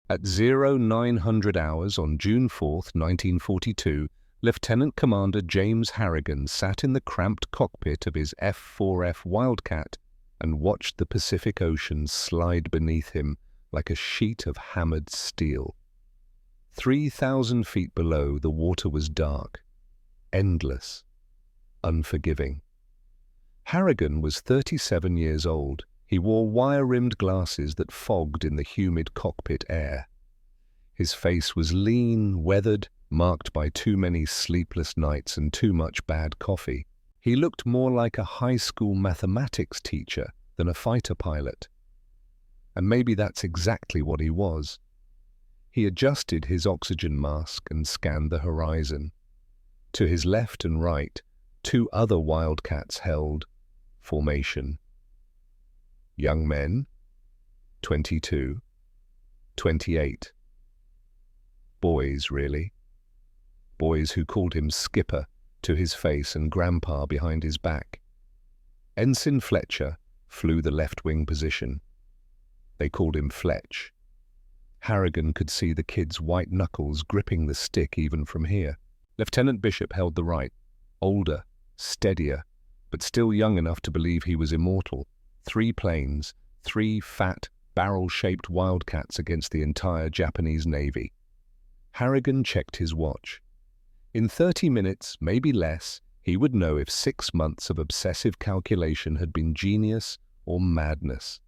At 0900 hours on June 4, 1942, Lieutenant Commander James Harrigan sat in the cramped cockpit of his F-4F Wildcat and watched the Pacific Ocean slide beneath him like a sheet of hammered steel. 3,000 feet below, the water was dark, endless, unforgiving. Harrigan was 37 years old. He wore wire-rimmed glasses that fogged in the humid cockpit air. His face was lean, weathered, marked by too many sleepless nights and too much bad coffee. He looked more like a high school mathematics teacher than a fighter pilot. And maybe that's exactly what he was. He adjusted his oxygen mask and scanned the horizon. To his left and right, two other Wildcats held formation. Young men, 22, 28. Boys, really. Boys who called him Skipper to his face and Grandpa behind his back. Ensign Fletcher flew the left-wing position. They called him Fletch. Harrigan could see the kid's white knuckles gripping the stick even from here. Lieutenant Bishop held the right, older, steadier, but still young enough to believe he was immortal. 3 planes, 3 fat, barrel-shaped Wildcats against the entire Japanese Navy. Harrigan checked his watch. In 30 minutes, maybe less, he would know if 6 months of obsessive calculation had been genius or madness.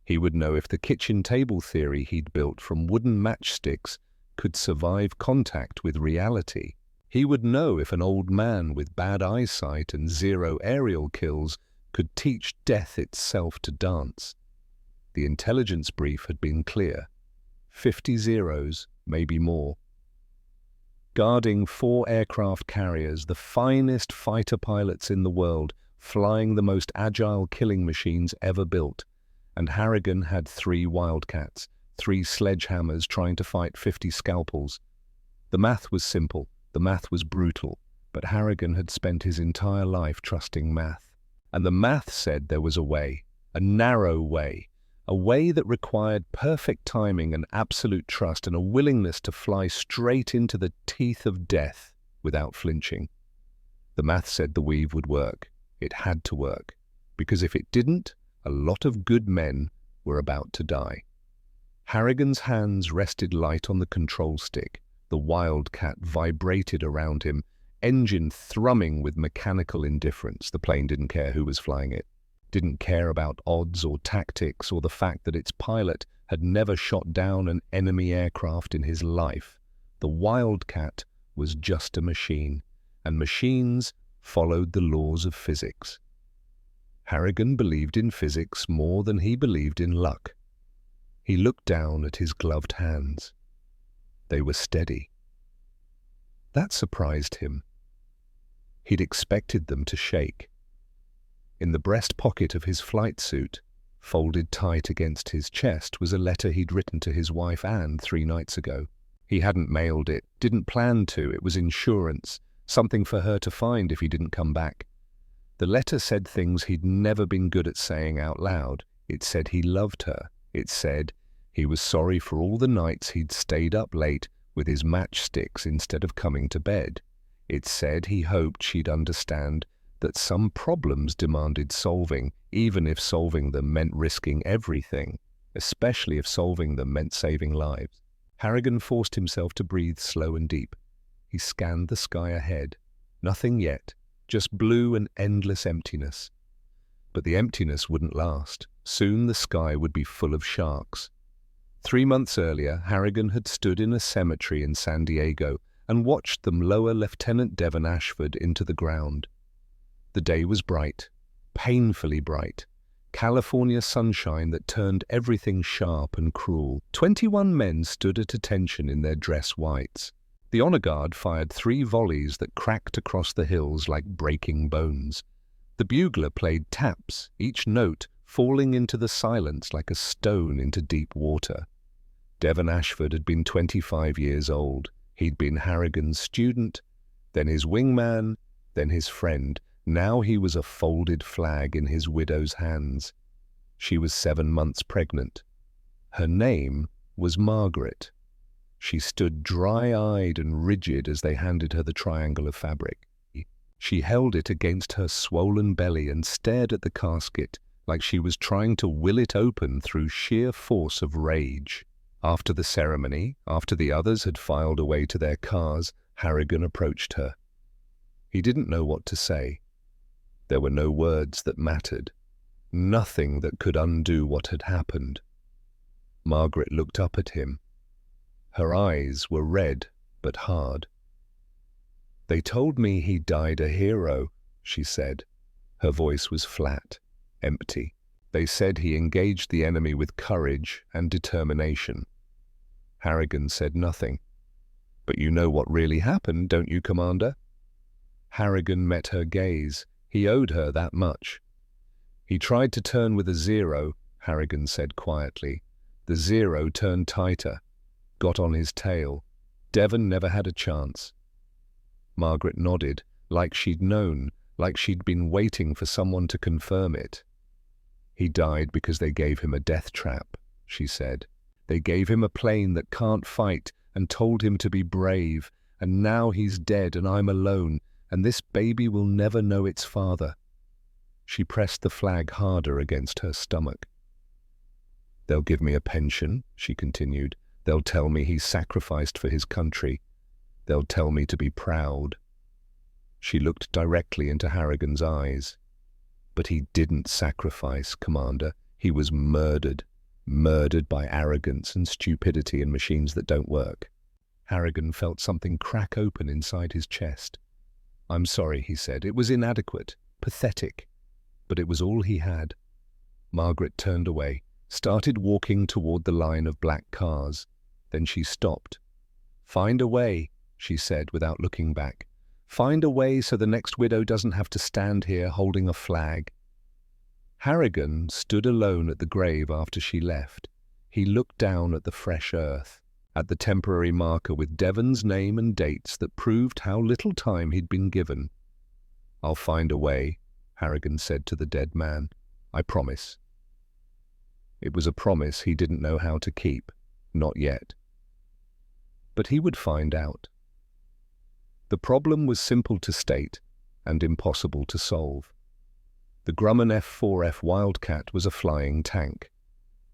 He would know if the kitchen table theory he'd built from wooden matchsticks could survive contact with reality. He would know if an old man with bad eyesight and 0 aerial kills could teach death itself to dance. The intelligence brief had been clear. 50 zeros, maybe more. Guarding 4 aircraft carriers, the finest fighter pilots in the world, flying the most agile killing machines ever built. And Harrigan had 3 Wildcats, 3 sledgehammers trying to fight 50 scalpels. The math was simple, the math was brutal, but Harrigan had spent his entire life trusting math. And the math said there was a way, a narrow way, a way that required perfect timing and absolute trust and a willingness to fly straight into the teeth of death without flinching. The math said the weave would work. It had to work, because if it didn't, a lot of good men were about to die. Harrigan's hands rested light on the control stick. The Wildcat vibrated around him, engine thrumming with mechanical indifference. The plane didn't care who was flying it, didn't care about odds or tactics or the fact that its pilot had never shot down an enemy aircraft in his life. The Wildcat was just a machine, and machines followed the laws of physics. Harrigan believed in physics more than he believed in luck. He looked down at his gloved hands. They were steady. That surprised him. He'd expected them to shake. In the breast pocket of his flight suit, folded tight against his chest, was a letter he'd written to his wife Anne 3 nights ago. He hadn't mailed it, didn't plan to. It was insurance, something for her to find if he didn't come back. The letter said things he'd never been good at saying out loud. It said he loved her. It said he was sorry for all the nights he'd stayed up late with his matchsticks instead of coming to bed. It said he hoped she'd understand that some problems demanded solving, even if solving them meant risking everything, especially if solving them meant saving lives. Harrigan forced himself to breathe slow and deep. He scanned the sky ahead. Nothing yet, just blue and endless emptiness. But the emptiness wouldn't last. Soon the sky would be full of sharks. 3 months earlier, Harrigan had stood in a cemetery in San Diego and watched them lower Lieutenant Devon Ashford into the ground. The day was bright, painfully bright, California sunshine that turned everything sharp and cruel. 21 men stood at attention in their dress whites. The honor guard fired 3 volleys that cracked across the hills like breaking bones. The bugler played taps, each note falling into the silence like a stone into deep water. Devon Ashford had been 25 years old. He'd been Harrigan's student, then his wingman, then his friend. Now he was a folded flag in his widow's hands. She was 7 months pregnant. Her name was Margaret. She stood dry-eyed and rigid as they handed her the triangle of fabric. She held it against her swollen belly and stared at the casket like she was trying to will it open through sheer force of rage. After the ceremony, after the others had filed away to their cars, Harrigan approached her. He didn't know what to say. There were no words that mattered, nothing that could undo what had happened. Margaret looked up at him. Her eyes were red but hard. "They told me he died a hero," she said. Her voice was flat, empty. "They said he engaged the enemy with courage and determination." Harrigan said nothing. "But you know what really happened, don't you, Commander?" Harrigan met her gaze. He owed her that much. "He tried to turn with a zero," Harrigan said quietly. "The zero turned tighter, got on his tail. Devon never had a chance." Margaret nodded, like she'd known, like she'd been waiting for someone to confirm it. "He died because they gave him a death trap," she said. "They gave him a plane that can't fight and told him to be brave, and now he's dead and I'm alone, and this baby will never know its father." She pressed the flag harder against her stomach. "They'll give me a pension," she continued. "They'll tell me he sacrificed for his country. They'll tell me to be proud." She looked directly into Harrigan's eyes. "But he didn't sacrifice, Commander. He was murdered. Murdered by arrogance and stupidity and machines that don't work." Harrigan felt something crack open inside his chest. "I'm sorry," he said. "It was inadequate, pathetic, but it was all he had." Margaret turned away, started walking toward the line of black cars. Then she stopped. "Find a way," she said without looking back. "Find a way so the next widow doesn't have to stand here holding a flag." Harrigan stood alone at the grave after she left. He looked down at the fresh earth, at the temporary marker with Devon's name and dates that proved how little time he'd been given. "I'll find a way," Harrigan said to the dead man. "I promise." It was a promise he didn't know how to keep, not yet. But he would find out. The problem was simple to state and impossible to solve. The Grumman F-4F Wildcat was a flying tank.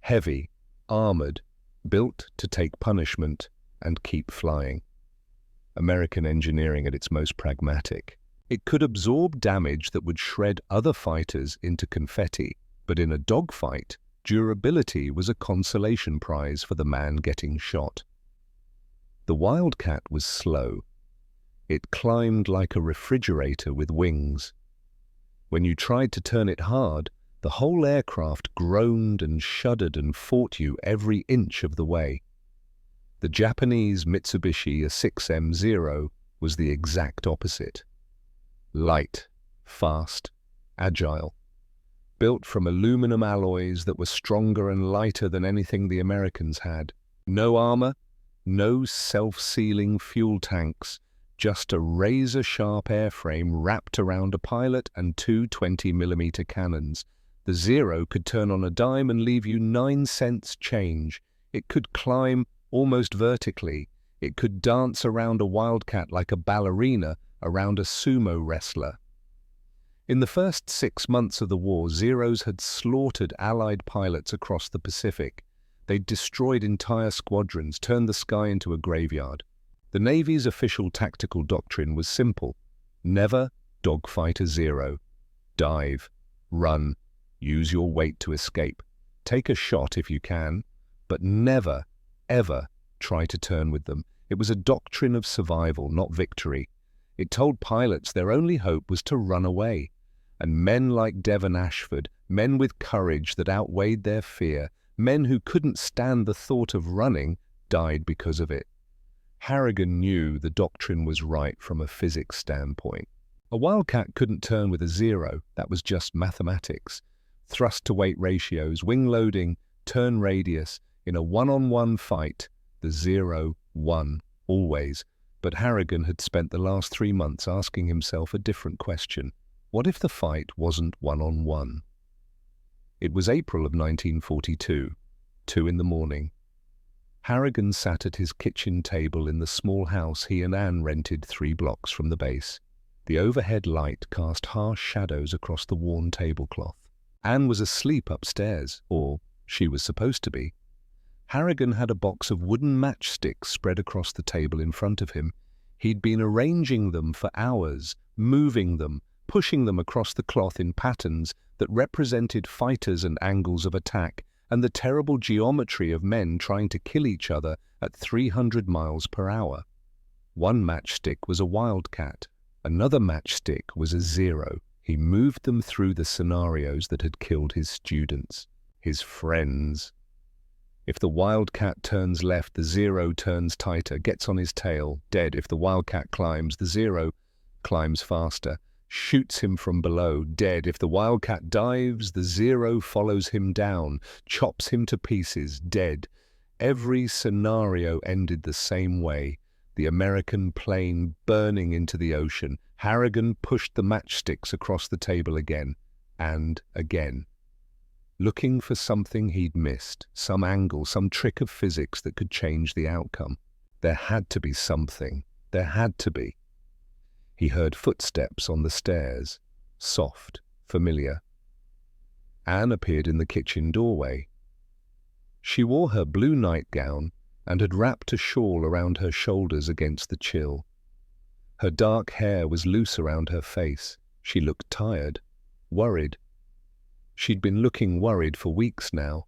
Heavy, armored, built to take punishment and keep flying. American engineering at its most pragmatic. It could absorb damage that would shred other fighters into confetti, but in a dogfight, durability was a consolation prize for the man getting shot. The Wildcat was slow. It climbed like a refrigerator with wings. When you tried to turn it hard, the whole aircraft groaned and shuddered and fought you every inch of the way. The Japanese Mitsubishi A6M0 was the exact opposite. Light, fast, agile. Built from aluminum alloys that were stronger and lighter than anything the Americans had. No armor, no self-sealing fuel tanks, just a razor-sharp airframe wrapped around a pilot and two 20mm cannons. The Zero could turn on a dime and leave you 9 cents change. It could climb almost vertically. It could dance around a Wildcat like a ballerina around a sumo wrestler. In the first 6 months of the war, Zeros had slaughtered Allied pilots across the Pacific. They'd destroyed entire squadrons, turned the sky into a graveyard. The Navy's official tactical doctrine was simple. Never dogfight a Zero. Dive, run, use your weight to escape. Take a shot if you can, but never, ever try to turn with them. It was a doctrine of survival, not victory. It told pilots their only hope was to run away. And men like Devon Ashford, men with courage that outweighed their fear, men who couldn't stand the thought of running, died because of it. Harrigan knew the doctrine was right from a physics standpoint. A Wildcat couldn't turn with a Zero. That was just mathematics. Thrust-to-weight ratios, wing loading, turn radius. In a one-on-one fight, the Zero won, always. But Harrigan had spent the last 3 months asking himself a different question. What if the fight wasn't one-on-one? It was April of 1942, 2 in the morning. Harrigan sat at his kitchen table in the small house he and Anne rented 3 blocks from the base. The overhead light cast harsh shadows across the worn tablecloth. Anne was asleep upstairs, or she was supposed to be. Harrigan had a box of wooden matchsticks spread across the table in front of him. He'd been arranging them for hours, moving them, pushing them across the cloth in patterns that represented fighters and angles of attack, and the terrible geometry of men trying to kill each other at 300 miles per hour. One matchstick was a Wildcat. Another matchstick was a Zero. He moved them through the scenarios that had killed his students, his friends. If the Wildcat turns left, the Zero turns tighter, gets on his tail, dead. If the Wildcat climbs, the Zero climbs faster, shoots him from below, dead. If the Wildcat dives, the Zero follows him down, chops him to pieces, dead. Every scenario ended the same way. The American plane burning into the ocean. Harrigan pushed the matchsticks across the table again and again, looking for something he'd missed, some angle, some trick of physics that could change the outcome. There had to be something. There had to be. He heard footsteps on the stairs, soft, familiar. Anne appeared in the kitchen doorway. She wore her blue nightgown and had wrapped a shawl around her shoulders against the chill. Her dark hair was loose around her face. She looked tired, worried. She'd been looking worried for weeks now.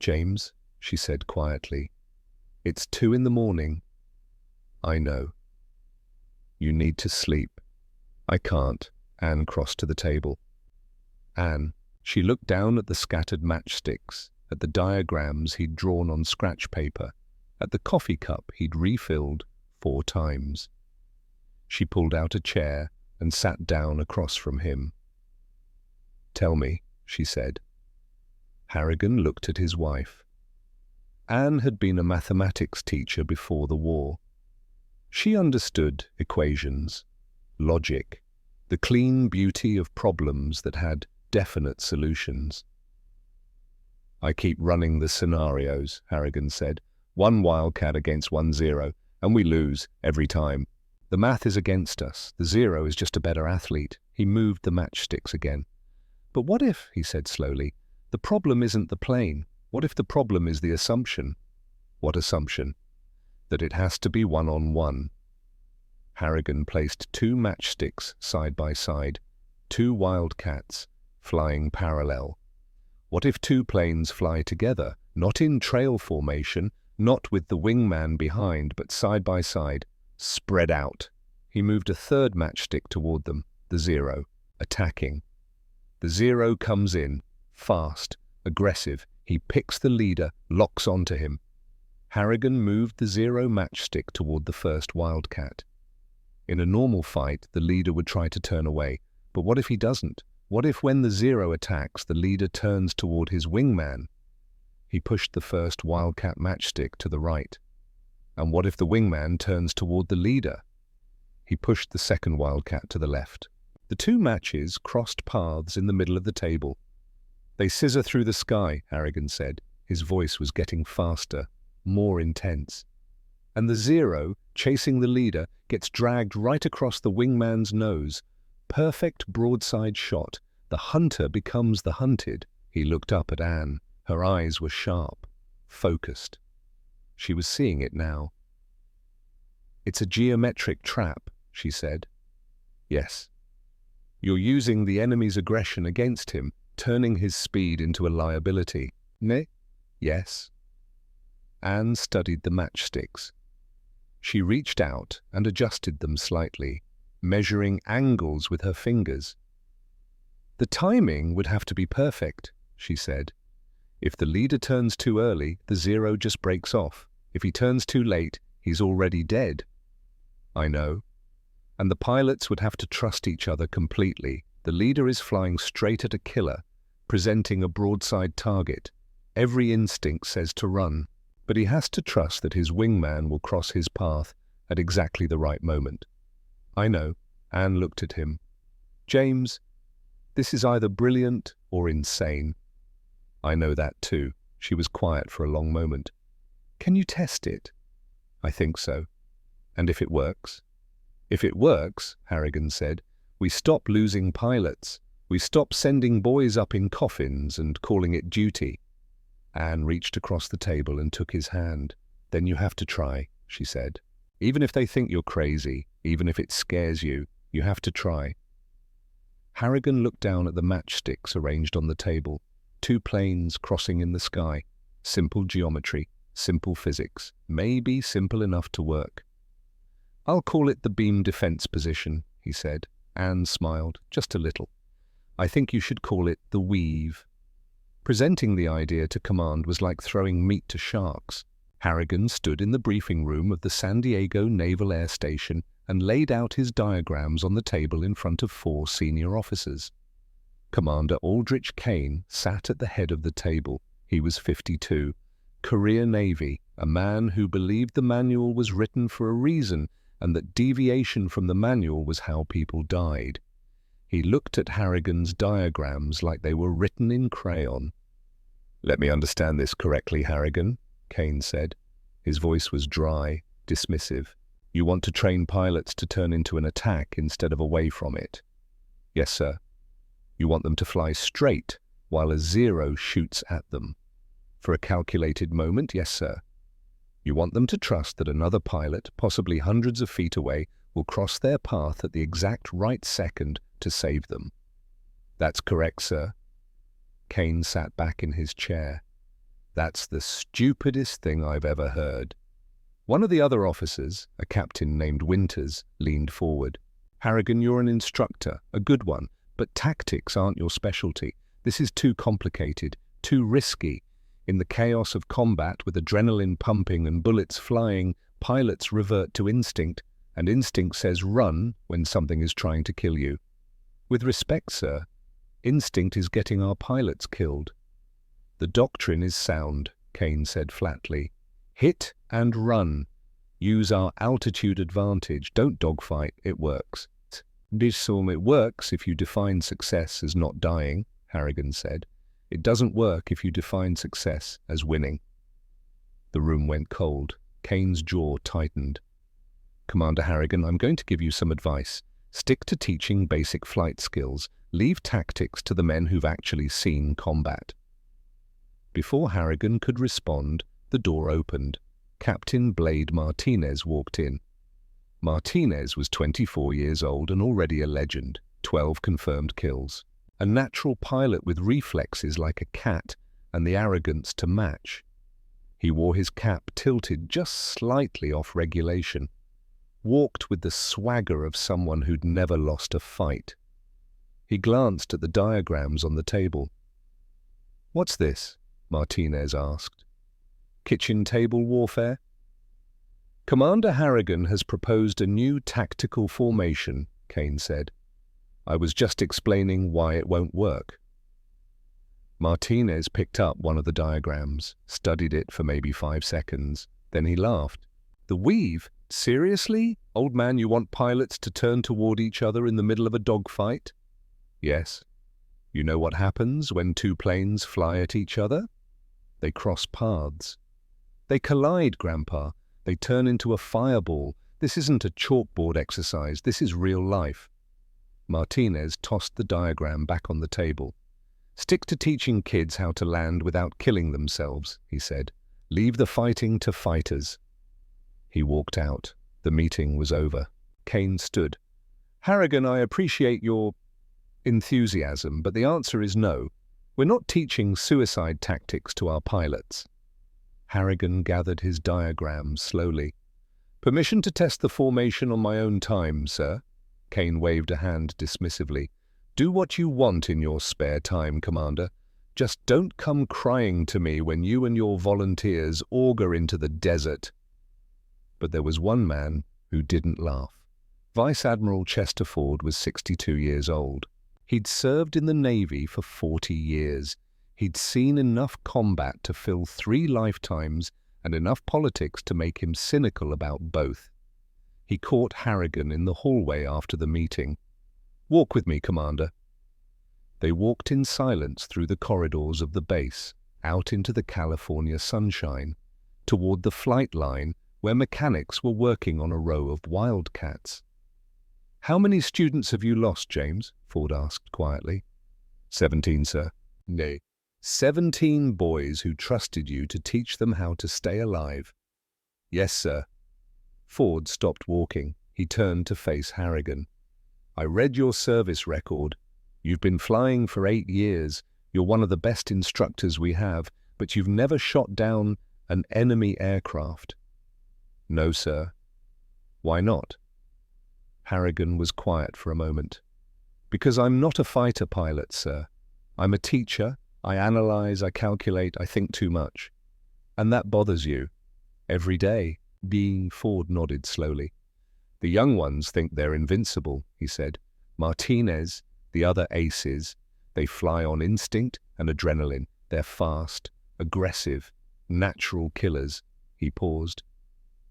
"James," she said quietly, "it's 2 a.m. I know. You need to sleep." "I can't." Anne crossed to the table. "Anne," she looked down at the scattered matchsticks, at the diagrams he'd drawn on scratch paper, at the coffee cup he'd refilled 4 times. She pulled out a chair and sat down across from him. "Tell me," she said. Harrigan looked at his wife. Anne had been a mathematics teacher before the war. She understood equations, logic, the clean beauty of problems that had definite solutions. "I keep running the scenarios," Harrigan said. 1 Wildcat against 1 Zero, and we lose every time. The math is against us. The Zero is just a better athlete." He moved the matchsticks again. "But what if," he said slowly, "the problem isn't the plane? What if the problem is the assumption?" "What assumption?" "That it has to be 1-on-1. Harrigan placed 2 matchsticks side by side, 2 Wildcats flying parallel. "What if 2 planes fly together, not in trail formation, not with the wingman behind, but side by side, spread out?" He moved a 3rd matchstick toward them, the Zero, attacking. The Zero comes in, fast, aggressive. He picks the leader, locks onto him. Harrigan moved the Zero matchstick toward the first Wildcat. In a normal fight, the leader would try to turn away. But what if he doesn't? What if when the Zero attacks, the leader turns toward his wingman? He pushed the first Wildcat matchstick to the right. And what if the wingman turns toward the leader? He pushed the second Wildcat to the left. The 2 matches crossed paths in the middle of the table. "They scissor through the sky," Harrigan said. His voice was getting faster, more intense. "And the Zero, chasing the leader, gets dragged right across the wingman's nose. Perfect broadside shot. The hunter becomes the hunted." He looked up at Anne. Her eyes were sharp, focused. She was seeing it now. "It's a geometric trap," she said. "Yes. You're using the enemy's aggression against him, turning his speed into a liability." "Ne?" "Yes." Anne studied the matchsticks. She reached out and adjusted them slightly, measuring angles with her fingers. "The timing would have to be perfect," she said. "If the leader turns too early, the Zero just breaks off. If he turns too late, he's already dead." "I know. And the pilots would have to trust each other completely. The leader is flying straight at a killer, presenting a broadside target. Every instinct says to run, but he has to trust that his wingman will cross his path at exactly the right moment." "I know." Anne looked at him. "James, this is either brilliant or insane." "I know that too." She was quiet for a long moment. Can you test it? I think so. And if it works? If it works, Harrigan said, we stop losing pilots. We stop sending boys up in coffins and calling it duty. Anne reached across the table and took his hand. Then you have to try, she said. Even if they think you're crazy, even if it scares you, you have to try. Harrigan looked down at the matchsticks arranged on the table. 2 planes crossing in the sky. Simple geometry, simple physics, maybe simple enough to work. I'll call it the beam defense position, he said. Anne smiled, just a little. I think you should call it the weave. Presenting the idea to command was like throwing meat to sharks. Harrigan stood in the briefing room of the San Diego Naval Air Station and laid out his diagrams on the table in front of 4 senior officers. Commander Aldrich Kane sat at the head of the table. He was 52, career Navy, a man who believed the manual was written for a reason and that deviation from the manual was how people died. He looked at Harrigan's diagrams like they were written in crayon. Let me understand this correctly, Harrigan, Kane said. His voice was dry, dismissive. You want to train pilots to turn into an attack instead of away from it? Yes, sir. You want them to fly straight while a 0 shoots at them. For a calculated moment, yes, sir. You want them to trust that another pilot, possibly hundreds of feet away, will cross their path at the exact right second to save them. That's correct, sir. Kane sat back in his chair. That's the stupidest thing I've ever heard. One of the other officers, a captain named Winters, leaned forward. Harrigan, you're an instructor, a good one, but tactics aren't your specialty. This is too complicated, too risky. In the chaos of combat with adrenaline pumping and bullets flying, pilots revert to instinct, and instinct says run when something is trying to kill you. With respect, sir, instinct is getting our pilots killed. The doctrine is sound, Kane said flatly. Hit and run. Use our altitude advantage. Don't dogfight. It works. It works if you define success as not dying, Harrigan said. It doesn't work if you define success as winning. The room went cold. Kane's jaw tightened. Commander Harrigan, I'm going to give you some advice. Stick to teaching basic flight skills. Leave tactics to the men who've actually seen combat. Before Harrigan could respond, the door opened. Captain Blade Martinez walked in. Martinez was 24 years old and already a legend, 12 confirmed kills. A natural pilot with reflexes like a cat and the arrogance to match. He wore his cap tilted just slightly off regulation. Walked with the swagger of someone who'd never lost a fight. He glanced at the diagrams on the table. What's this? Martinez asked. Kitchen table warfare? Commander Harrigan has proposed a new tactical formation, Kane said. I was just explaining why it won't work. Martinez picked up one of the diagrams, studied it for maybe 5 seconds. Then he laughed. The weave? Seriously? Old man, you want pilots to turn toward each other in the middle of a dogfight? Yes. You know what happens when 2 planes fly at each other? They cross paths. They collide, Grandpa. They turn into a fireball. This isn't a chalkboard exercise. This is real life. Martinez tossed the diagram back on the table. Stick to teaching kids how to land without killing themselves, he said. Leave the fighting to fighters. He walked out. The meeting was over. Kane stood. Harrigan, I appreciate your enthusiasm, but the answer is no. We're not teaching suicide tactics to our pilots. Harrigan gathered his diagrams slowly. Permission to test the formation on my own time, sir. Kane waved a hand dismissively. Do what you want in your spare time, Commander. Just don't come crying to me when you and your volunteers auger into the desert. But there was one man who didn't laugh. Vice Admiral Chester Ford was 62 years old. He'd served in the Navy for 40 years. He'd seen enough combat to fill 3 lifetimes and enough politics to make him cynical about both. He caught Harrigan in the hallway after the meeting. Walk with me, Commander. They walked in silence through the corridors of the base, out into the California sunshine. toward the flight line where mechanics were working on a row of Wildcats. "How many students have you lost, James?" Ford asked quietly. 17, sir." "Nay, 17 boys who trusted you to teach them how to stay alive." "Yes, sir." Ford stopped walking. He turned to face Harrigan. "I read your service record. You've been flying for 8 years. You're one of the best instructors we have, but you've never shot down an enemy aircraft." "No, sir." "Why not?" Harrigan was quiet for a moment. "Because I'm not a fighter pilot, sir. I'm a teacher. I analyze, I calculate, I think too much." "And that bothers you?" "Every day." Ford nodded slowly. "The young ones think they're invincible," he said. "Martinez, the other aces, they fly on instinct and adrenaline. They're fast, aggressive, natural killers." He paused.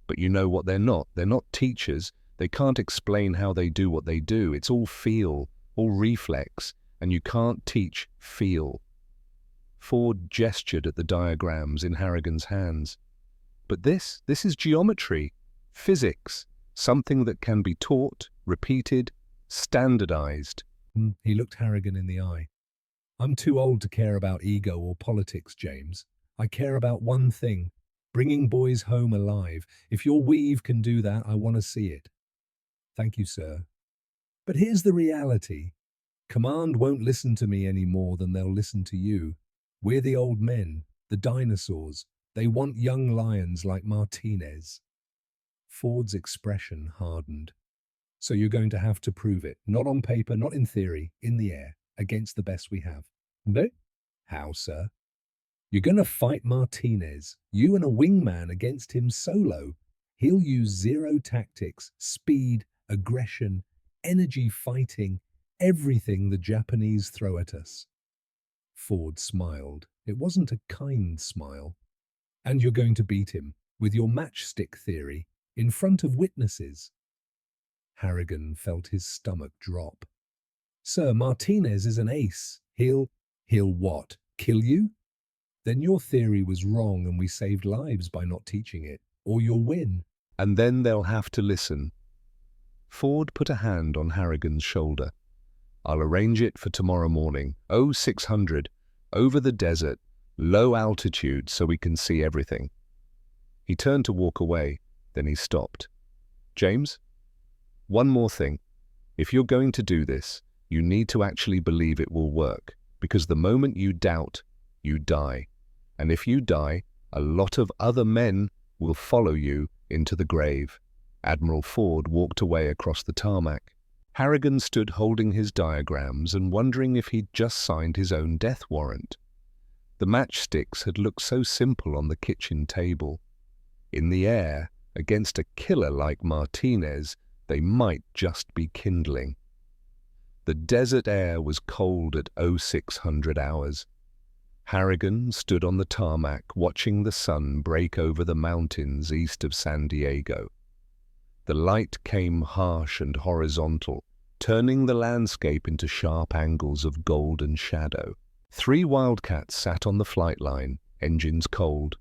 "But you know what they're not? They're not teachers. They can't explain how they do what they do. It's all feel, all reflex, and you can't teach feel." Ford gestured at the diagrams in Harrigan's hands. "But this is geometry, physics, something that can be taught, repeated, standardized." He looked Harrigan in the eye. "I'm too old to care about ego or politics, James. I care about one thing, bringing boys home alive. If your weave can do that, I want to see it." "Thank you, sir. But here's the reality. Command won't listen to me any more than they'll listen to you. We're the old men, the dinosaurs. They want young lions like Martinez." Ford's expression hardened. "So you're going to have to prove it, not on paper, not in theory, in the air, against the best we have." "No." "How, sir?" "You're going to fight Martinez, you and a wingman against him solo. He'll use zero tactics, speed, aggression, energy fighting, everything the Japanese throw at us." Ford smiled. It wasn't a kind smile. "And you're going to beat him, with your matchstick theory, in front of witnesses." Harrigan felt his stomach drop. "Sir, Martinez is an ace. He'll what? Kill you? Then your theory was wrong and we saved lives by not teaching it. Or you'll win." "And then they'll have to listen." Ford put a hand on Harrigan's shoulder. "I'll arrange it for tomorrow morning, 0600, over the desert, low altitude so we can see everything." He turned to walk away, then he stopped. "James, one more thing. If you're going to do this, you need to actually believe it will work, because the moment you doubt, you die. And if you die, a lot of other men will follow you into the grave." Admiral Ford walked away across the tarmac. Harrigan stood holding his diagrams and wondering if he'd just signed his own death warrant. The matchsticks had looked so simple on the kitchen table. In the air, against a killer like Martinez, they might just be kindling. The desert air was cold at 0600 hours. Harrigan stood on the tarmac watching the sun break over the mountains east of San Diego. The light came harsh and horizontal, turning the landscape into sharp angles of golden shadow. 3 Wildcats sat on the flight line, engines cold,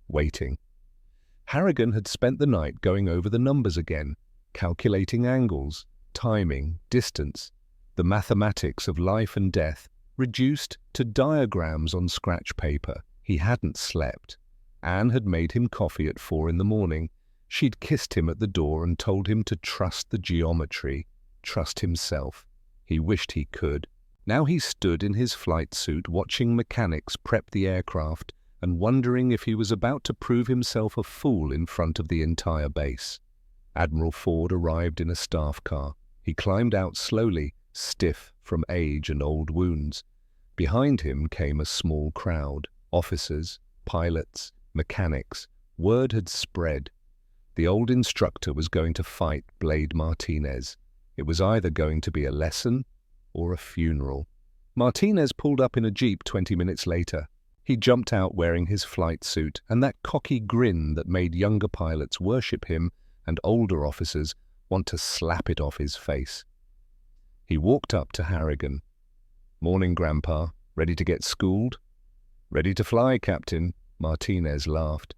waiting. Harrigan had spent the night going over the numbers again, calculating angles, timing, distance, the mathematics of life and death, reduced to diagrams on scratch paper. He hadn't slept. Anne had made him coffee at 4 in the morning. She'd kissed him at the door and told him to trust the geometry, trust himself. He wished he could. Now he stood in his flight suit watching mechanics prep the aircraft and wondering if he was about to prove himself a fool in front of the entire base. Admiral Ford arrived in a staff car. He climbed out slowly, stiff from age and old wounds. Behind him came a small crowd, officers, pilots, mechanics. Word had spread. The old instructor was going to fight Blade Martinez. It was either going to be a lesson or a funeral. Martinez pulled up in a Jeep 20 minutes later. He jumped out wearing his flight suit and that cocky grin that made younger pilots worship him and older officers want to slap it off his face. He walked up to Harrigan. "Morning, Grandpa. Ready to get schooled?" "Ready to fly, Captain," Martinez laughed.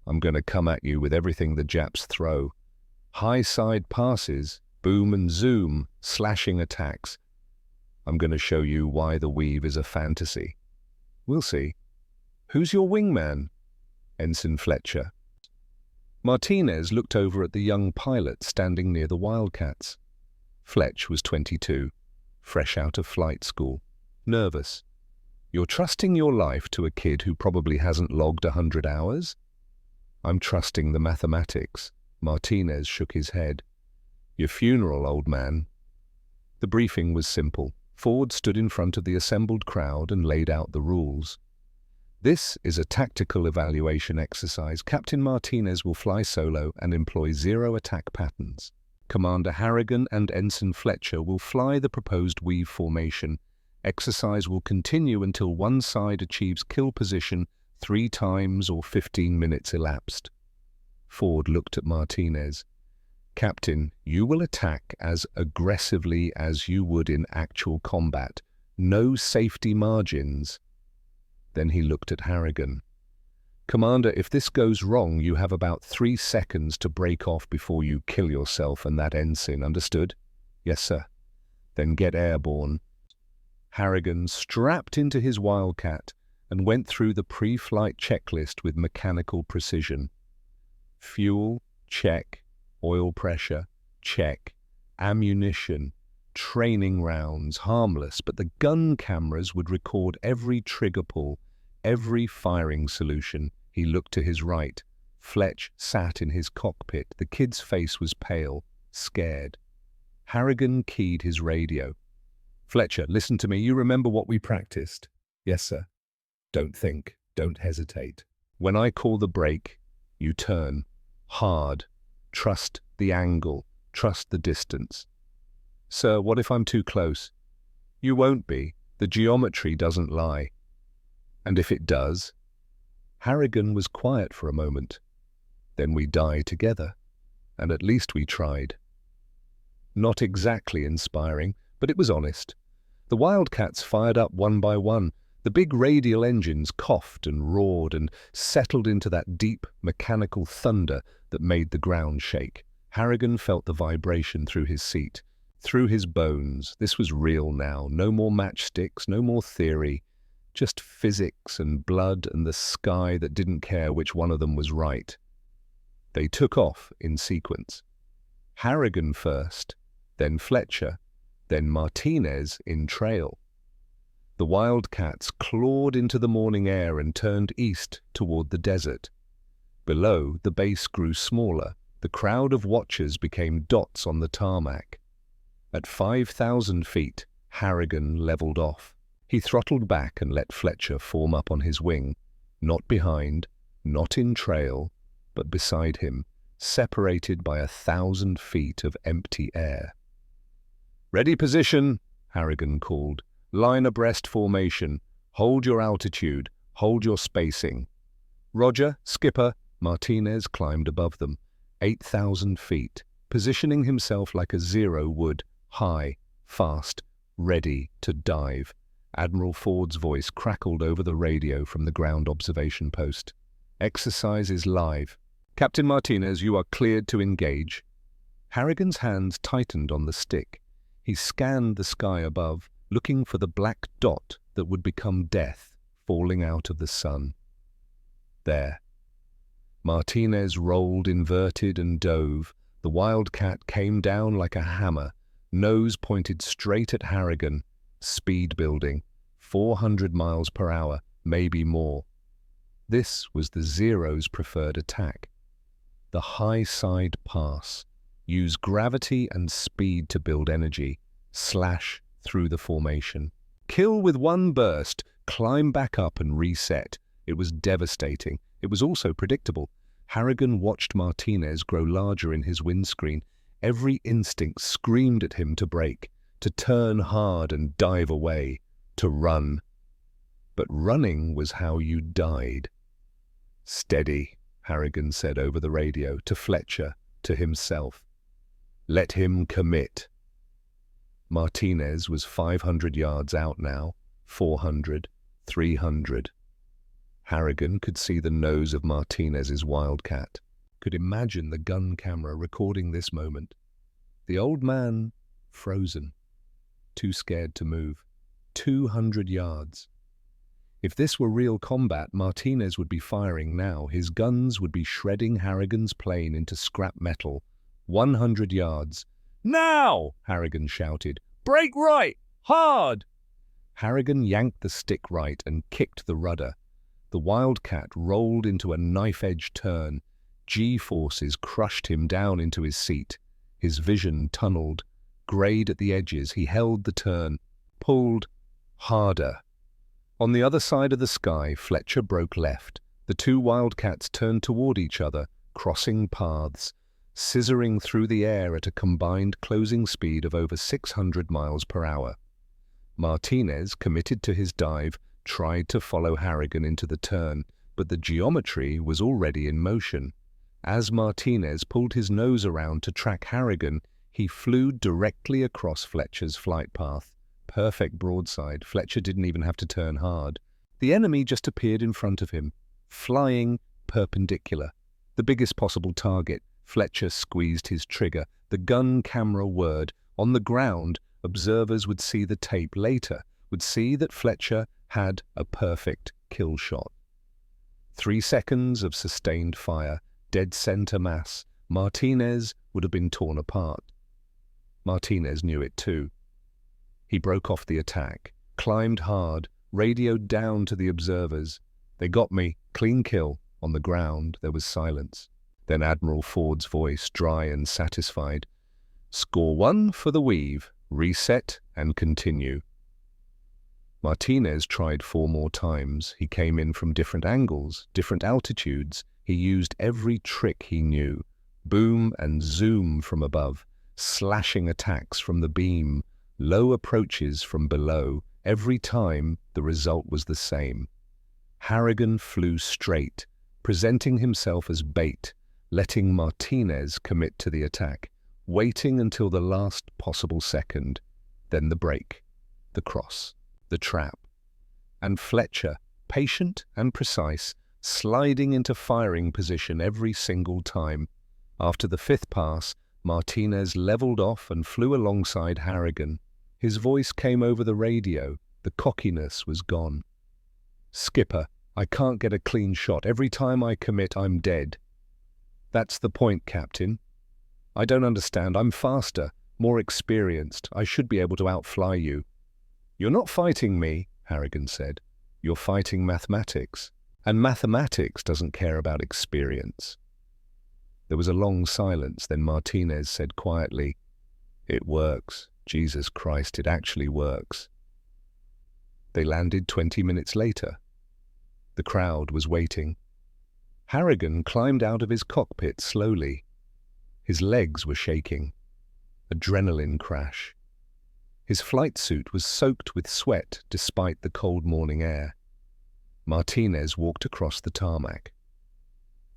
I'm going to come at you with everything the Japs throw. High side passes, boom and zoom, slashing attacks. I'm going to show you why the weave is a fantasy. We'll see. Who's your wingman? Ensign Fletcher. Martinez looked over at the young pilot standing near the Wildcats. Fletch was 22, fresh out of flight school, nervous. You're trusting your life to a kid who probably hasn't logged 100 hours? I'm trusting the mathematics. Martinez shook his head. Your funeral, old man. The briefing was simple. Ford stood in front of the assembled crowd and laid out the rules. This is a tactical evaluation exercise. Captain Martinez will fly solo and employ 0 attack patterns. Commander Harrigan and Ensign Fletcher will fly the proposed weave formation. Exercise will continue until one side achieves kill position 3 times or 15 minutes elapsed. Ford looked at Martinez. Captain, you will attack as aggressively as you would in actual combat. No safety margins. Then he looked at Harrigan. Commander, if this goes wrong, you have about 3 seconds to break off before you kill yourself and that ensign, understood? Yes, sir. Then get airborne. Harrigan strapped into his Wildcat and went through the pre-flight checklist with mechanical precision. Fuel, check. Oil pressure, check. Ammunition, training rounds, harmless, but the gun cameras would record every trigger pull, every firing solution. He looked to his right. Fletch sat in his cockpit. The kid's face was pale, scared. Harrigan keyed his radio. Fletcher, listen to me. You remember what we practiced? Yes, sir. Don't think. Don't hesitate. When I call the brake, you turn. Hard. Trust the angle. Trust the distance. Sir, what if I'm too close? You won't be. The geometry doesn't lie. And if it does? Harrigan was quiet for a moment. Then we die together. And at least we tried. Not exactly inspiring, but it was honest. The Wildcats fired up one by one. The big radial engines coughed and roared and settled into that deep mechanical thunder that made the ground shake. Harrigan felt the vibration through his seat, through his bones. This was real now. No more matchsticks, no more theory. Just physics and blood and the sky that didn't care which one of them was right. They took off in sequence. Harrigan first, then Fletcher, then Martinez in trail. The Wildcats clawed into the morning air and turned east toward the desert. Below, the base grew smaller. The crowd of watchers became dots on the tarmac. At 5,000 feet, Harrigan leveled off. He throttled back and let Fletcher form up on his wing, not behind, not in trail, but beside him, separated by 1,000 feet of empty air. "Ready position," Harrigan called. "Line abreast formation. Hold your altitude. Hold your spacing." "Roger, skipper." Martinez climbed above them, 8,000 feet, positioning himself like a 0 would, high, fast, ready to dive. Admiral Ford's voice crackled over the radio from the ground observation post. "Exercise is live. Captain Martinez, you are cleared to engage." Harrigan's hands tightened on the stick. He scanned the sky above, looking for the black dot that would become death falling out of the sun. There. Martinez rolled inverted and dove. The Wildcat came down like a hammer, nose pointed straight at Harrigan. Speed building, 400 miles per hour, maybe more. This was the Zero's preferred attack. The high side pass. Use gravity and speed to build energy. Slash through the formation. Kill with one burst, climb back up and reset. It was devastating. It was also predictable. Harrigan watched Martinez grow larger in his windscreen. Every instinct screamed at him to brake, to turn hard and dive away, to run. But running was how you died. "Steady," Harrigan said over the radio, to Fletcher, to himself. "Let him commit." Martinez was 500 yards out now, 400, 300. Harrigan could see the nose of Martinez's Wildcat, could imagine the gun camera recording this moment. The old man, frozen, too scared to move. 200 yards. If this were real combat, Martinez would be firing now. His guns would be shredding Harrigan's plane into scrap metal. 100 yards. "Now!" Harrigan shouted. "Brake right! Hard!" Harrigan yanked the stick right and kicked the rudder. The Wildcat rolled into a knife-edge turn. G-forces crushed him down into his seat. His vision tunneled. Grayed at the edges, he held the turn. Pulled harder. On the other side of the sky, Fletcher broke left. The two Wildcats turned toward each other, crossing paths, scissoring through the air at a combined closing speed of over 600 miles per hour. Martinez, committed to his dive, tried to follow Harrigan into the turn, but the geometry was already in motion. As Martinez pulled his nose around to track Harrigan, he flew directly across Fletcher's flight path. Perfect broadside. Fletcher didn't even have to turn hard. The enemy just appeared in front of him, flying perpendicular. The biggest possible target. Fletcher squeezed his trigger. The gun camera whirred. On the ground, observers would see the tape later, would see that Fletcher had a perfect kill shot. 3 seconds of sustained fire, dead center mass. Martinez would have been torn apart. Martinez knew it too. He broke off the attack, climbed hard, radioed down to the observers. "They got me. Clean kill." On the ground, there was silence. Then Admiral Ford's voice, dry and satisfied. "Score 1 for the weave. Reset and continue." Martinez tried 4 more times. He came in from different angles, different altitudes. He used every trick he knew. Boom and zoom from above, slashing attacks from the beam, low approaches from below. Every time, the result was the same. Harrigan flew straight, presenting himself as bait, letting Martinez commit to the attack, waiting until the last possible second. Then the break, the cross, the trap. And Fletcher, patient and precise, sliding into firing position every single time. After the 5th pass, Martinez leveled off and flew alongside Harrigan. His voice came over the radio. The cockiness was gone. "Skipper, I can't get a clean shot. Every time I commit, I'm dead." "That's the point, Captain. I don't understand. I'm faster, more experienced. I should be able to outfly you." "You're not fighting me," Harrigan said. "You're fighting mathematics. And mathematics doesn't care about experience." There was a long silence. Then Martinez said quietly, "It works. Jesus Christ, it actually works." They landed 20 minutes later. The crowd was waiting. Harrigan climbed out of his cockpit slowly. His legs were shaking. Adrenaline crash. His flight suit was soaked with sweat despite the cold morning air. Martinez walked across the tarmac.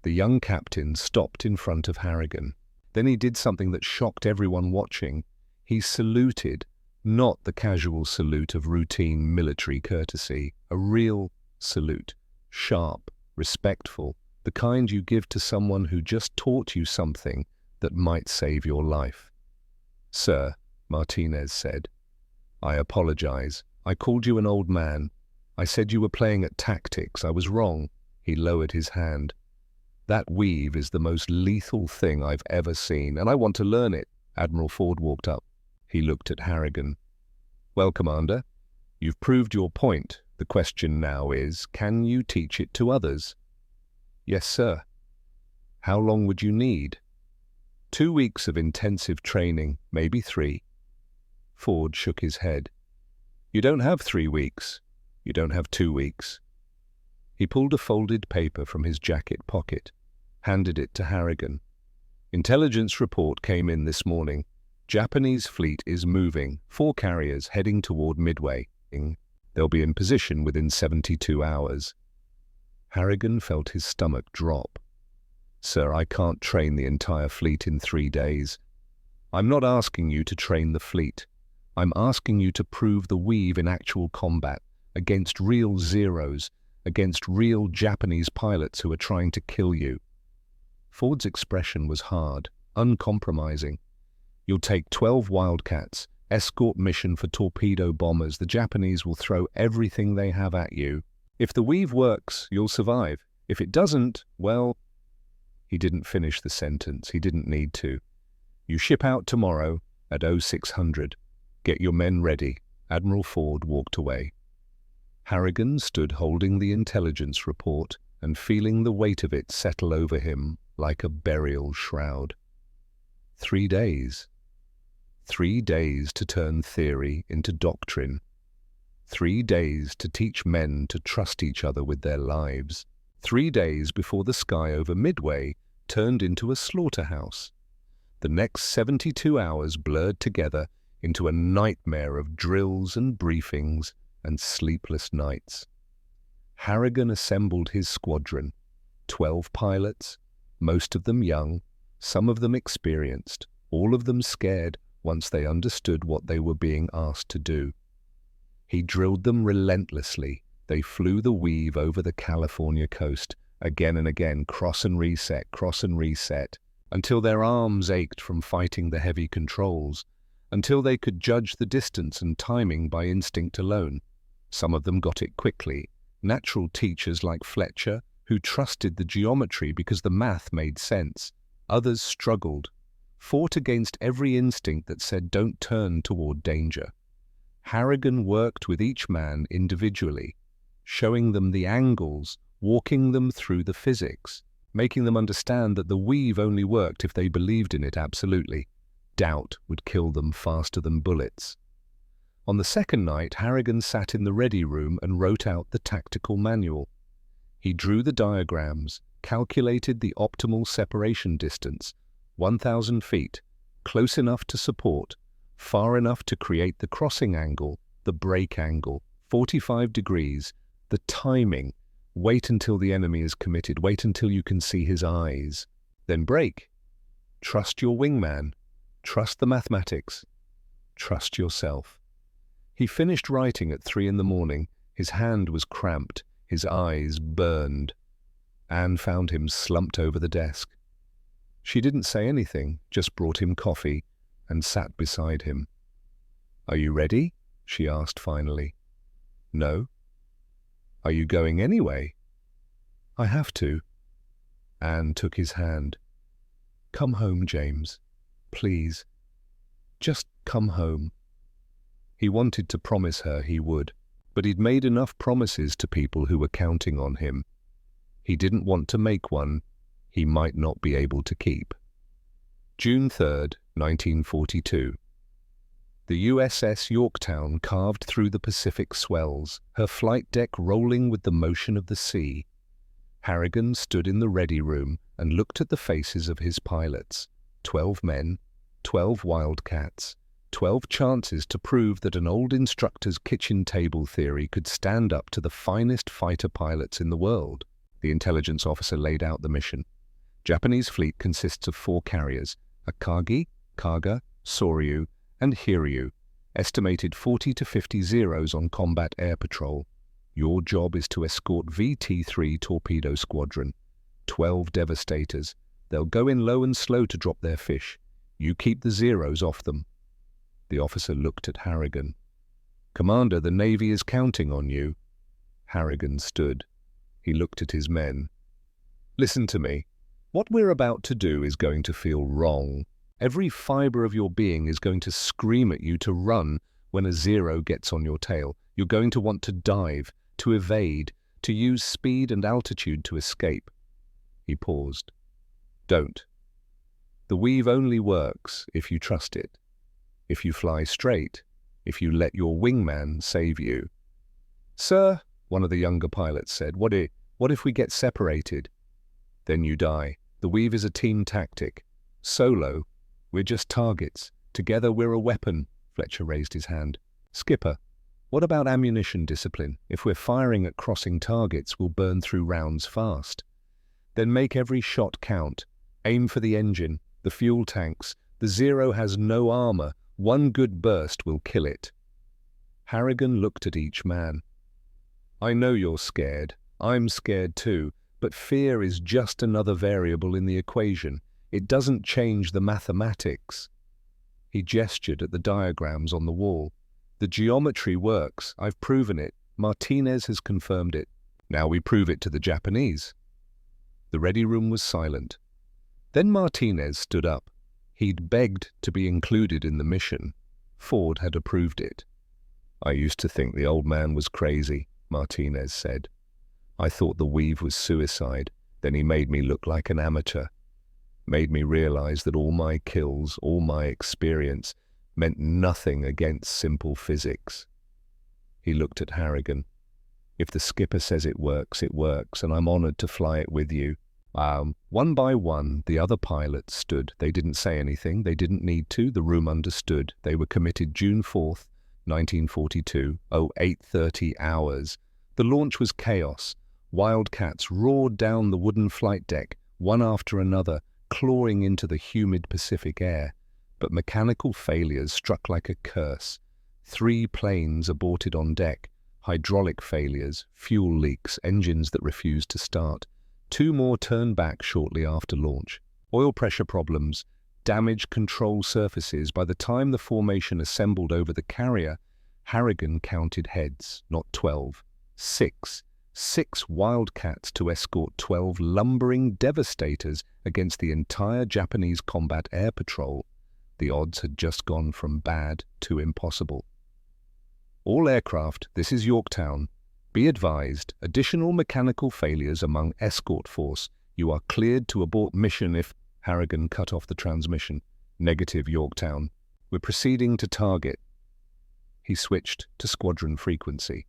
The young captain stopped in front of Harrigan. Then he did something that shocked everyone watching. He saluted, not the casual salute of routine military courtesy, a real salute, sharp, respectful, the kind you give to someone who just taught you something that might save your life. "Sir," Martinez said, "I apologize. I called you an old man. I said you were playing at tactics. I was wrong." He lowered his hand. "That weave is the most lethal thing I've ever seen, and I want to learn it." Admiral Ford walked up. He looked at Harrigan. "Well, Commander, you've proved your point. The question now is, can you teach it to others?" "Yes, sir." "How long would you need?" 2 weeks of intensive training, maybe 3. Ford shook his head. "You don't have 3 weeks. You don't have 2 weeks." He pulled a folded paper from his jacket pocket, handed it to Harrigan. "Intelligence report came in this morning. Japanese fleet is moving, 4 carriers heading toward Midway. They'll be in position within 72 hours. Harrigan felt his stomach drop. "Sir, I can't train the entire fleet in 3 days. I'm not asking you to train the fleet. I'm asking you to prove the weave in actual combat, against real zeros, against real Japanese pilots who are trying to kill you. Ford's expression was hard, uncompromising. You'll take 12 Wildcats, escort mission for torpedo bombers. The Japanese will throw everything they have at you. If the weave works, you'll survive. If it doesn't, well... He didn't finish the sentence. He didn't need to. You ship out tomorrow at 0600. Get your men ready. Admiral Ford walked away. Harrigan stood holding the intelligence report and feeling the weight of it settle over him like a burial shroud. 3 days. 3 days to turn theory into doctrine. 3 days to teach men to trust each other with their lives. 3 days before the sky over Midway turned into a slaughterhouse. The next 72 hours blurred together into a nightmare of drills and briefings and sleepless nights. Harrigan assembled his squadron, 12 pilots, most of them young, some of them experienced, all of them scared once they understood what they were being asked to do. He drilled them relentlessly. They flew the weave over the California coast, again and again, cross and reset, until their arms ached from fighting the heavy controls, until they could judge the distance and timing by instinct alone. Some of them got it quickly. Natural teachers like Fletcher, who trusted the geometry because the math made sense. Others struggled, fought against every instinct that said don't turn toward danger. Harrigan worked with each man individually, showing them the angles, walking them through the physics, making them understand that the weave only worked if they believed in it absolutely. Doubt would kill them faster than bullets. On the second night, Harrigan sat in the ready room and wrote out the tactical manual. He drew the diagrams, calculated the optimal separation distance, 1,000 feet, close enough to support, far enough to create the crossing angle, the break angle, 45 degrees, the timing. Wait until the enemy is committed. Wait until you can see his eyes. Then break. Trust your wingman. Trust the mathematics. Trust yourself. He finished writing at 3 in the morning. His hand was cramped. His eyes burned. Anne found him slumped over the desk. She didn't say anything, just brought him coffee and sat beside him. "Are you ready?" she asked finally. "No." "Are you going anyway?" "I have to." Anne took his hand. "Come home, James. Please. Just come home." He wanted to promise her he would, but he'd made enough promises to people who were counting on him. He didn't want to make one he might not be able to keep. June 3rd, 1942. The USS Yorktown carved through the Pacific swells, her flight deck rolling with the motion of the sea. Harrigan stood in the ready room and looked at the faces of his pilots. 12 men, 12 Wildcats, 12 chances to prove that an old instructor's kitchen table theory could stand up to the finest fighter pilots in the world. The intelligence officer laid out the mission. Japanese fleet consists of 4 carriers, Akagi, Kaga, Soryu, and Hiryu, estimated 40 to 50 Zeros on combat air patrol. Your job is to escort VT-3 torpedo squadron, 12 Devastators. They'll go in low and slow to drop their fish. You keep the Zeros off them. The officer looked at Harrigan. "Commander, the Navy is counting on you." Harrigan stood. He looked at his men. "Listen to me. What we're about to do is going to feel wrong. Every fiber of your being is going to scream at you to run when a Zero gets on your tail. You're going to want to dive, to evade, to use speed and altitude to escape." He paused. "Don't. The weave only works if you trust it. If you fly straight, if you let your wingman save you." "Sir," one of the younger pilots said, what if we get separated?" "Then you die. The weave is a team tactic. Solo, we're just targets. Together we're a weapon." Fletcher raised his hand. "Skipper, what about ammunition discipline? If we're firing at crossing targets, we'll burn through rounds fast. Then make every shot count. Aim for the engine, the fuel tanks. The Zero has no armor. One good burst will kill it." Harrigan looked at each man. "I know you're scared. I'm scared too, but fear is just another variable in the equation. It doesn't change the mathematics. He gestured at the diagrams on the wall. The geometry works. I've proven it. Martinez has confirmed it. Now we prove it to the Japanese. The ready room was silent. Then Martinez stood up. He'd begged to be included in the mission. Ford had approved it. I used to think the old man was crazy, Martinez said. I thought the weave was suicide. Then he made me look like an amateur. Made me realize that all my kills, all my experience, meant nothing against simple physics. He looked at Harrigan. If the skipper says it works, and I'm honored to fly it with you. One by one, the other pilots stood. They didn't say anything. They didn't need to. The room understood. They were committed June 4th, 1942, 08:30 hours. The launch was chaos. Wildcats roared down the wooden flight deck, one after another, clawing into the humid Pacific air. But mechanical failures struck like a curse. 3 planes aborted on deck. Hydraulic failures, fuel leaks, engines that refused to start. 2 more turned back shortly after launch. Oil pressure problems, damaged control surfaces. By the time the formation assembled over the carrier, Harrigan counted heads, not 12. 6. 6 Wildcats to escort 12 lumbering devastators against the entire Japanese combat air patrol. The odds had just gone from bad to impossible. All aircraft, this is Yorktown. Be advised, additional mechanical failures among escort force. You are cleared to abort mission if... Harrigan cut off the transmission. Negative, Yorktown. We're proceeding to target. He switched to squadron frequency.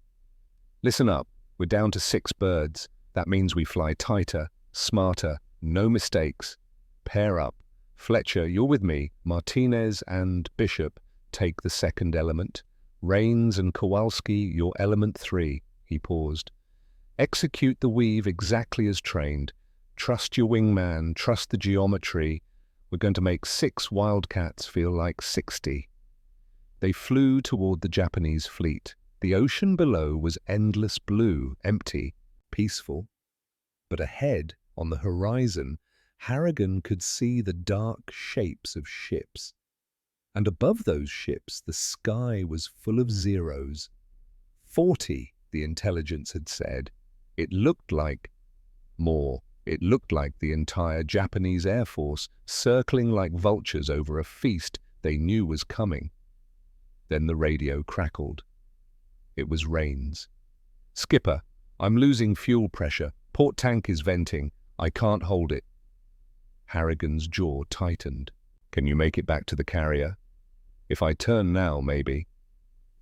Listen up. We're down to 6 birds. That means we fly tighter, smarter, no mistakes. Pair up. Fletcher, you're with me. Martinez and Bishop take the second element. Rains and Kowalski, your element 3. He paused. Execute the weave exactly as trained. Trust your wingman, trust the geometry. We're going to make 6 Wildcats feel like 60. They flew toward the Japanese fleet. The ocean below was endless blue, empty, peaceful. But ahead, on the horizon, Harrigan could see the dark shapes of ships. And above those ships, the sky was full of zeros. 40, the intelligence had said. It looked like more. It looked like the entire Japanese Air Force circling like vultures over a feast they knew was coming. Then the radio crackled. It was Rains. Skipper, I'm losing fuel pressure. Port tank is venting. I can't hold it. Harrigan's jaw tightened. Can you make it back to the carrier? If I turn now, maybe.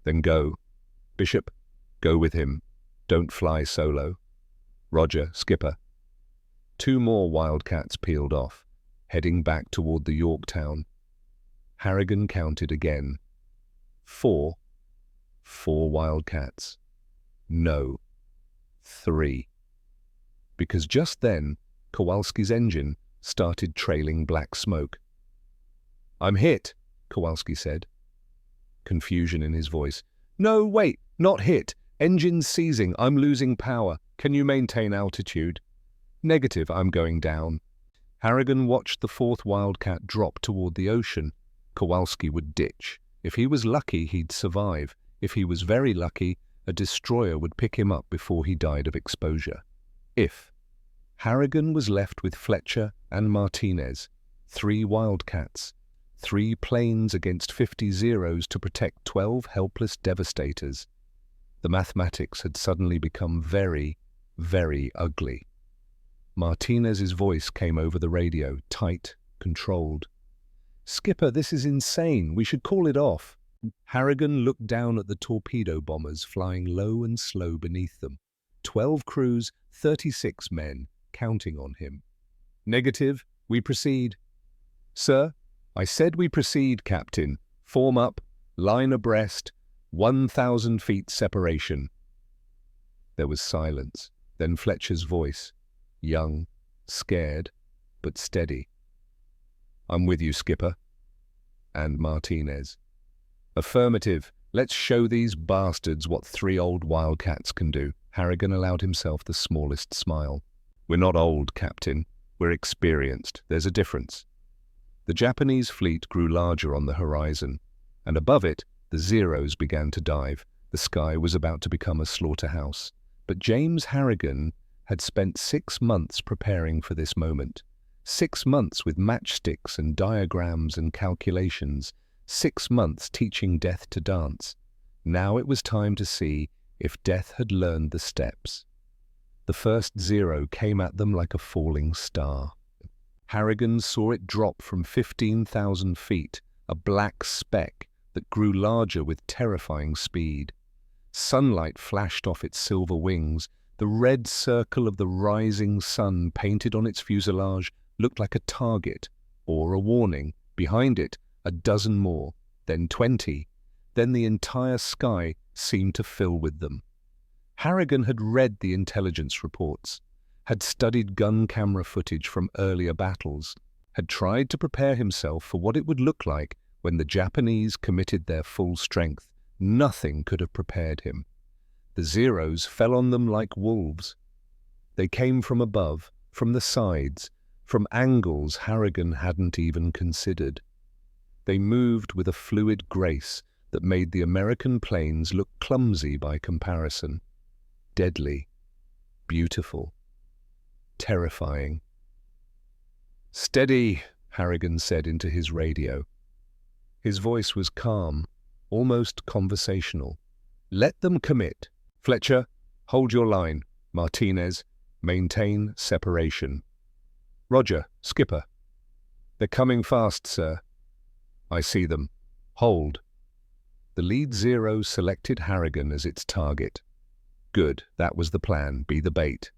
Then go. Bishop, go with him. Don't fly solo. Roger, skipper. 2 more Wildcats peeled off, heading back toward the Yorktown. Harrigan counted again. 4. 4 Wildcats. No. 3. Because just then, Kowalski's engine started trailing black smoke. I'm hit, Kowalski said. Confusion in his voice. No, wait, not hit. Engine's seizing. I'm losing power. Can you maintain altitude? Negative, I'm going down. Harrigan watched the 4th Wildcat drop toward the ocean. Kowalski would ditch. If he was lucky, he'd survive. If he was very lucky, a destroyer would pick him up before he died of exposure. If. Harrigan was left with Fletcher and Martinez, 3 Wildcats, 3 planes against 50 Zeros to protect 12 helpless devastators. The mathematics had suddenly become very, very ugly. Martinez's voice came over the radio, tight, controlled. Skipper, this is insane. We should call it off. Harrigan looked down at the torpedo bombers flying low and slow beneath them. 12 crews, 36 men, counting on him. Negative, we proceed. Sir, I said we proceed, Captain. Form up, line abreast, 1,000 feet separation. There was silence, then Fletcher's voice, young, scared, but steady. I'm with you, Skipper. And Martinez. Affirmative. Let's show these bastards what 3 old Wildcats can do. Harrigan allowed himself the smallest smile. "We're not old, Captain. We're experienced. There's a difference." The Japanese fleet grew larger on the horizon, and above it, the Zeros began to dive. The sky was about to become a slaughterhouse. But James Harrigan had spent 6 months preparing for this moment. 6 months with matchsticks and diagrams and calculations. 6 months teaching death to dance. Now it was time to see if death had learned the steps. The first Zero came at them like a falling star. Harrigan saw it drop from 15,000 feet, a black speck that grew larger with terrifying speed. Sunlight flashed off its silver wings. The red circle of the rising sun painted on its fuselage looked like a target or a warning. Behind it, a dozen more, then 20. Then the entire sky seemed to fill with them. Harrigan had read the intelligence reports, had studied gun camera footage from earlier battles, had tried to prepare himself for what it would look like when the Japanese committed their full strength. Nothing could have prepared him. The Zeros fell on them like wolves. They came from above, from the sides, from angles Harrigan hadn't even considered. They moved with a fluid grace that made the American planes look clumsy by comparison. Deadly, beautiful, terrifying. "Steady," Harrigan said into his radio. His voice was calm, almost conversational. "Let them commit. Fletcher, hold your line. Martinez, maintain separation." "Roger, Skipper." "They're coming fast, sir." "I see them. Hold." The lead Zero selected Harrigan as its target. Good, that was the plan, be the bait.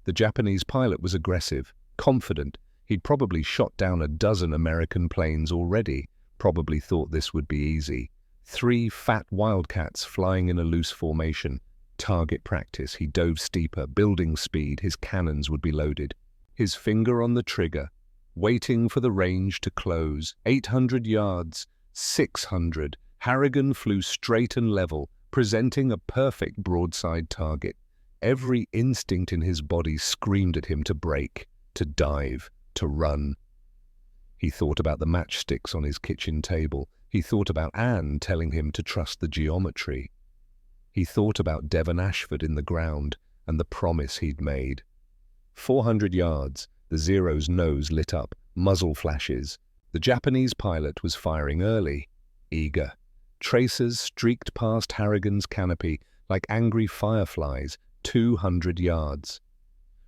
The Japanese pilot was aggressive, confident. He'd probably shot down a dozen American planes already, probably thought this would be easy. 3 fat Wildcats flying in a loose formation. Target practice, he dove steeper, building speed, his cannons would be loaded. His finger on the trigger, waiting for the range to close. 800 yards, 600. Harrigan flew straight and level, presenting a perfect broadside target. Every instinct in his body screamed at him to brake, to dive, to run. He thought about the matchsticks on his kitchen table. He thought about Anne telling him to trust the geometry. He thought about Devon Ashford in the ground and the promise he'd made. 400 yards, the Zero's nose lit up, muzzle flashes. The Japanese pilot was firing early, eager. Tracers streaked past Harrigan's canopy like angry fireflies, 200 yards.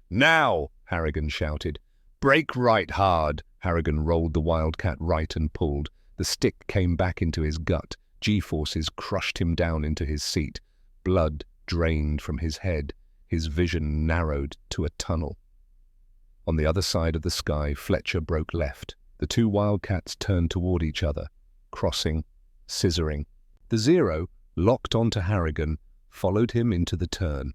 "Now!" Harrigan shouted. "Brake right hard!" Harrigan rolled the Wildcat right and pulled. The stick came back into his gut. G-forces crushed him down into his seat. Blood drained from his head. His vision narrowed to a tunnel. On the other side of the sky, Fletcher broke left. The 2 Wildcats turned toward each other, crossing, scissoring. The Zero, locked onto Harrigan, followed him into the turn.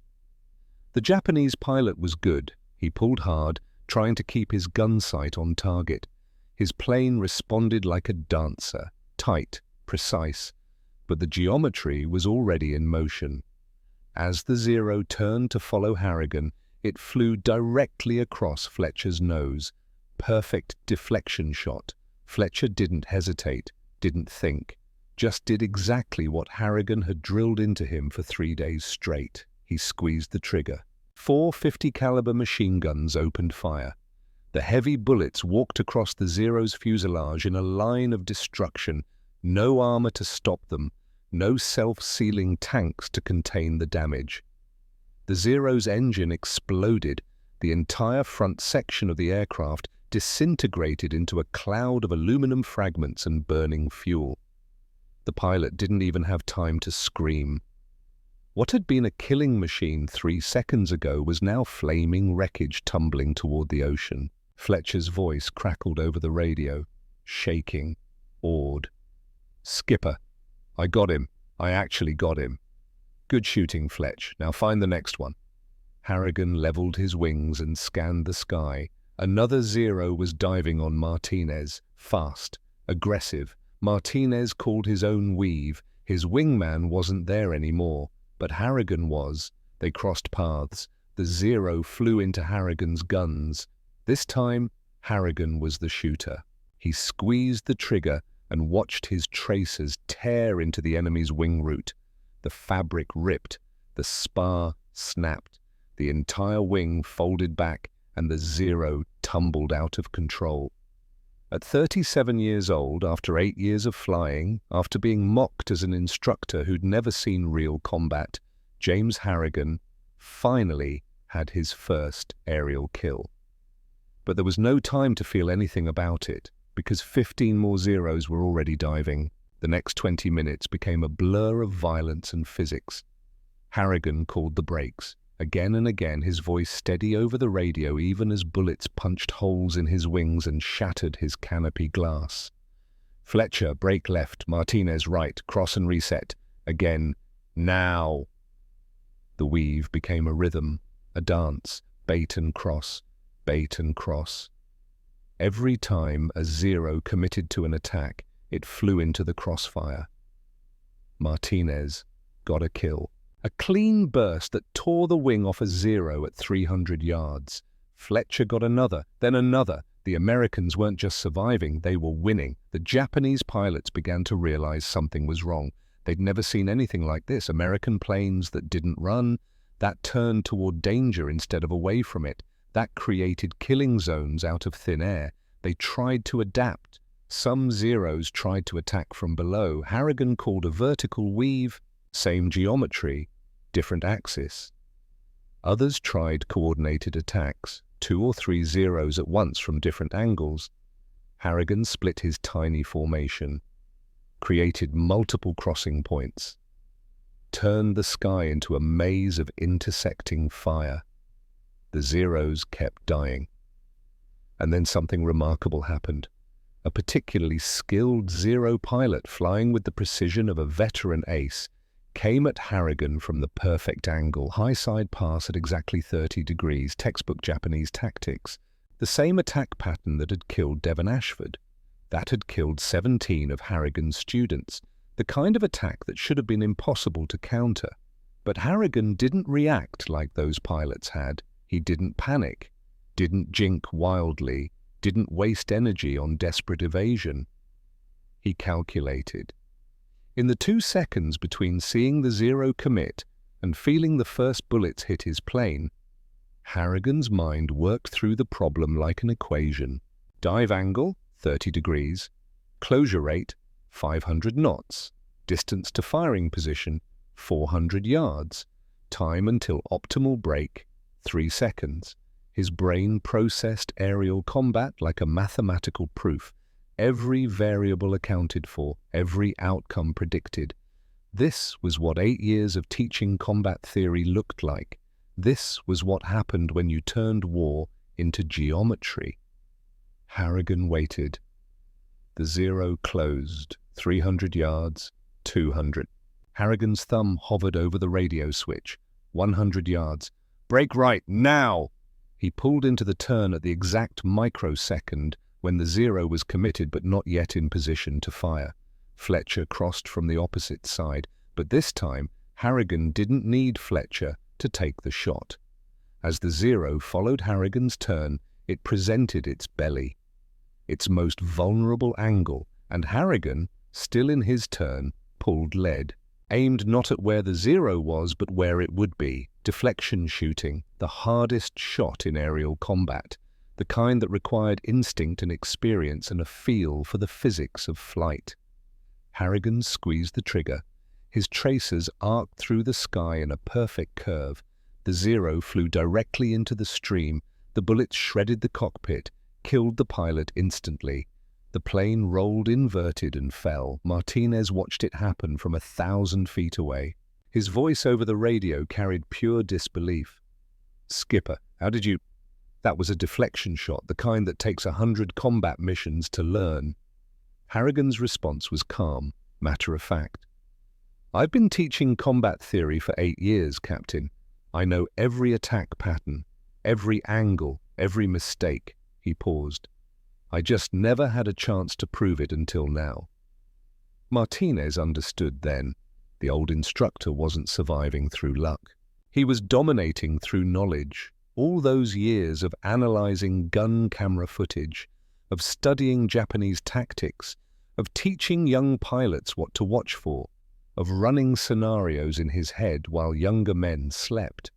The Japanese pilot was good. He pulled hard, trying to keep his gun sight on target. His plane responded like a dancer, tight, precise, but the geometry was already in motion. As the Zero turned to follow Harrigan, it flew directly across Fletcher's nose. Perfect deflection shot. Fletcher didn't hesitate, didn't think, just did exactly what Harrigan had drilled into him for 3 days straight. He squeezed the trigger. 4 .50 caliber machine guns opened fire. The heavy bullets walked across the Zero's fuselage in a line of destruction. No armor to stop them, no self-sealing tanks to contain the damage. The Zero's engine exploded. The entire front section of the aircraft disintegrated into a cloud of aluminum fragments and burning fuel. The pilot didn't even have time to scream. What had been a killing machine 3 seconds ago was now flaming wreckage tumbling toward the ocean. Fletcher's voice crackled over the radio, shaking, awed. "Skipper, I got him. I actually got him." "Good shooting, Fletch. Now find the next one." Harrigan leveled his wings and scanned the sky. Another Zero was diving on Martinez, fast, aggressive. Martinez called his own weave. His wingman wasn't there anymore, but Harrigan was. They crossed paths. The Zero flew into Harrigan's guns. This time, Harrigan was the shooter. He squeezed the trigger and watched his tracers tear into the enemy's wing root. The fabric ripped, the spar snapped, the entire wing folded back, and the Zero tumbled out of control. At 37 years old, after 8 years of flying, after being mocked as an instructor who'd never seen real combat, James Harrigan finally had his first aerial kill. But there was no time to feel anything about it, because 15 more Zeros were already diving. The next 20 minutes became a blur of violence and physics. Harrigan called the brakes. Again and again, his voice steady over the radio even as bullets punched holes in his wings and shattered his canopy glass. Fletcher, brake left, Martinez right, cross and reset. Again, now. The weave became a rhythm, a dance, bait and cross, bait and cross. Every time a Zero committed to an attack, it flew into the crossfire. Martinez got a kill. A clean burst that tore the wing off a Zero at 300 yards. Fletcher got another, then another. The Americans weren't just surviving, they were winning. The Japanese pilots began to realize something was wrong. They'd never seen anything like this. American planes that didn't run, that turned toward danger instead of away from it. That created killing zones out of thin air. They tried to adapt. Some Zeros tried to attack from below. Harrigan called a vertical weave, same geometry, different axis. Others tried coordinated attacks, 2 or 3 Zeros at once from different angles. Harrigan split his tiny formation, created multiple crossing points, turned the sky into a maze of intersecting fire. The Zeros kept dying. And then something remarkable happened. A particularly skilled Zero pilot, flying with the precision of a veteran ace, came at Harrigan from the perfect angle, high side pass at exactly 30 degrees, textbook Japanese tactics. The same attack pattern that had killed Devon Ashford. That had killed 17 of Harrigan's students. The kind of attack that should have been impossible to counter. But Harrigan didn't react like those pilots had. He didn't panic, didn't jink wildly, didn't waste energy on desperate evasion. He calculated. In the 2 seconds between seeing the Zero commit and feeling the first bullets hit his plane, Harrigan's mind worked through the problem like an equation. Dive angle, 30 degrees. Closure rate, 500 knots. Distance to firing position, 400 yards. Time until optimal break, 3 seconds. His brain processed aerial combat like a mathematical proof. Every variable accounted for, every outcome predicted. This was what 8 years of teaching combat theory looked like. This was what happened when you turned war into geometry. Harrigan waited. The Zero closed, 300 yards, 200. Harrigan's thumb hovered over the radio switch, 100 yards. Brake right, now! He pulled into the turn at the exact microsecond when the Zero was committed but not yet in position to fire. Fletcher crossed from the opposite side, but this time Harrigan didn't need Fletcher to take the shot. As the Zero followed Harrigan's turn, it presented its belly, its most vulnerable angle, and Harrigan, still in his turn, pulled lead, aimed not at where the Zero was but where it would be. Deflection shooting, the hardest shot in aerial combat, the kind that required instinct and experience and a feel for the physics of flight. Harrigan squeezed the trigger. His tracers arced through the sky in a perfect curve. The Zero flew directly into the stream. The bullets shredded the cockpit, killed the pilot instantly. The plane rolled inverted and fell. Martinez watched it happen from 1,000 feet away. His voice over the radio carried pure disbelief. "Skipper, how did you—" That was a deflection shot, the kind that takes 100 combat missions to learn. Harrigan's response was calm, matter of fact. "I've been teaching combat theory for 8 years, Captain. I know every attack pattern, every angle, every mistake." He paused. "I just never had a chance to prove it until now." Martinez understood then. The old instructor wasn't surviving through luck. He was dominating through knowledge. All those years of analyzing gun camera footage, of studying Japanese tactics, of teaching young pilots what to watch for, of running scenarios in his head while younger men slept.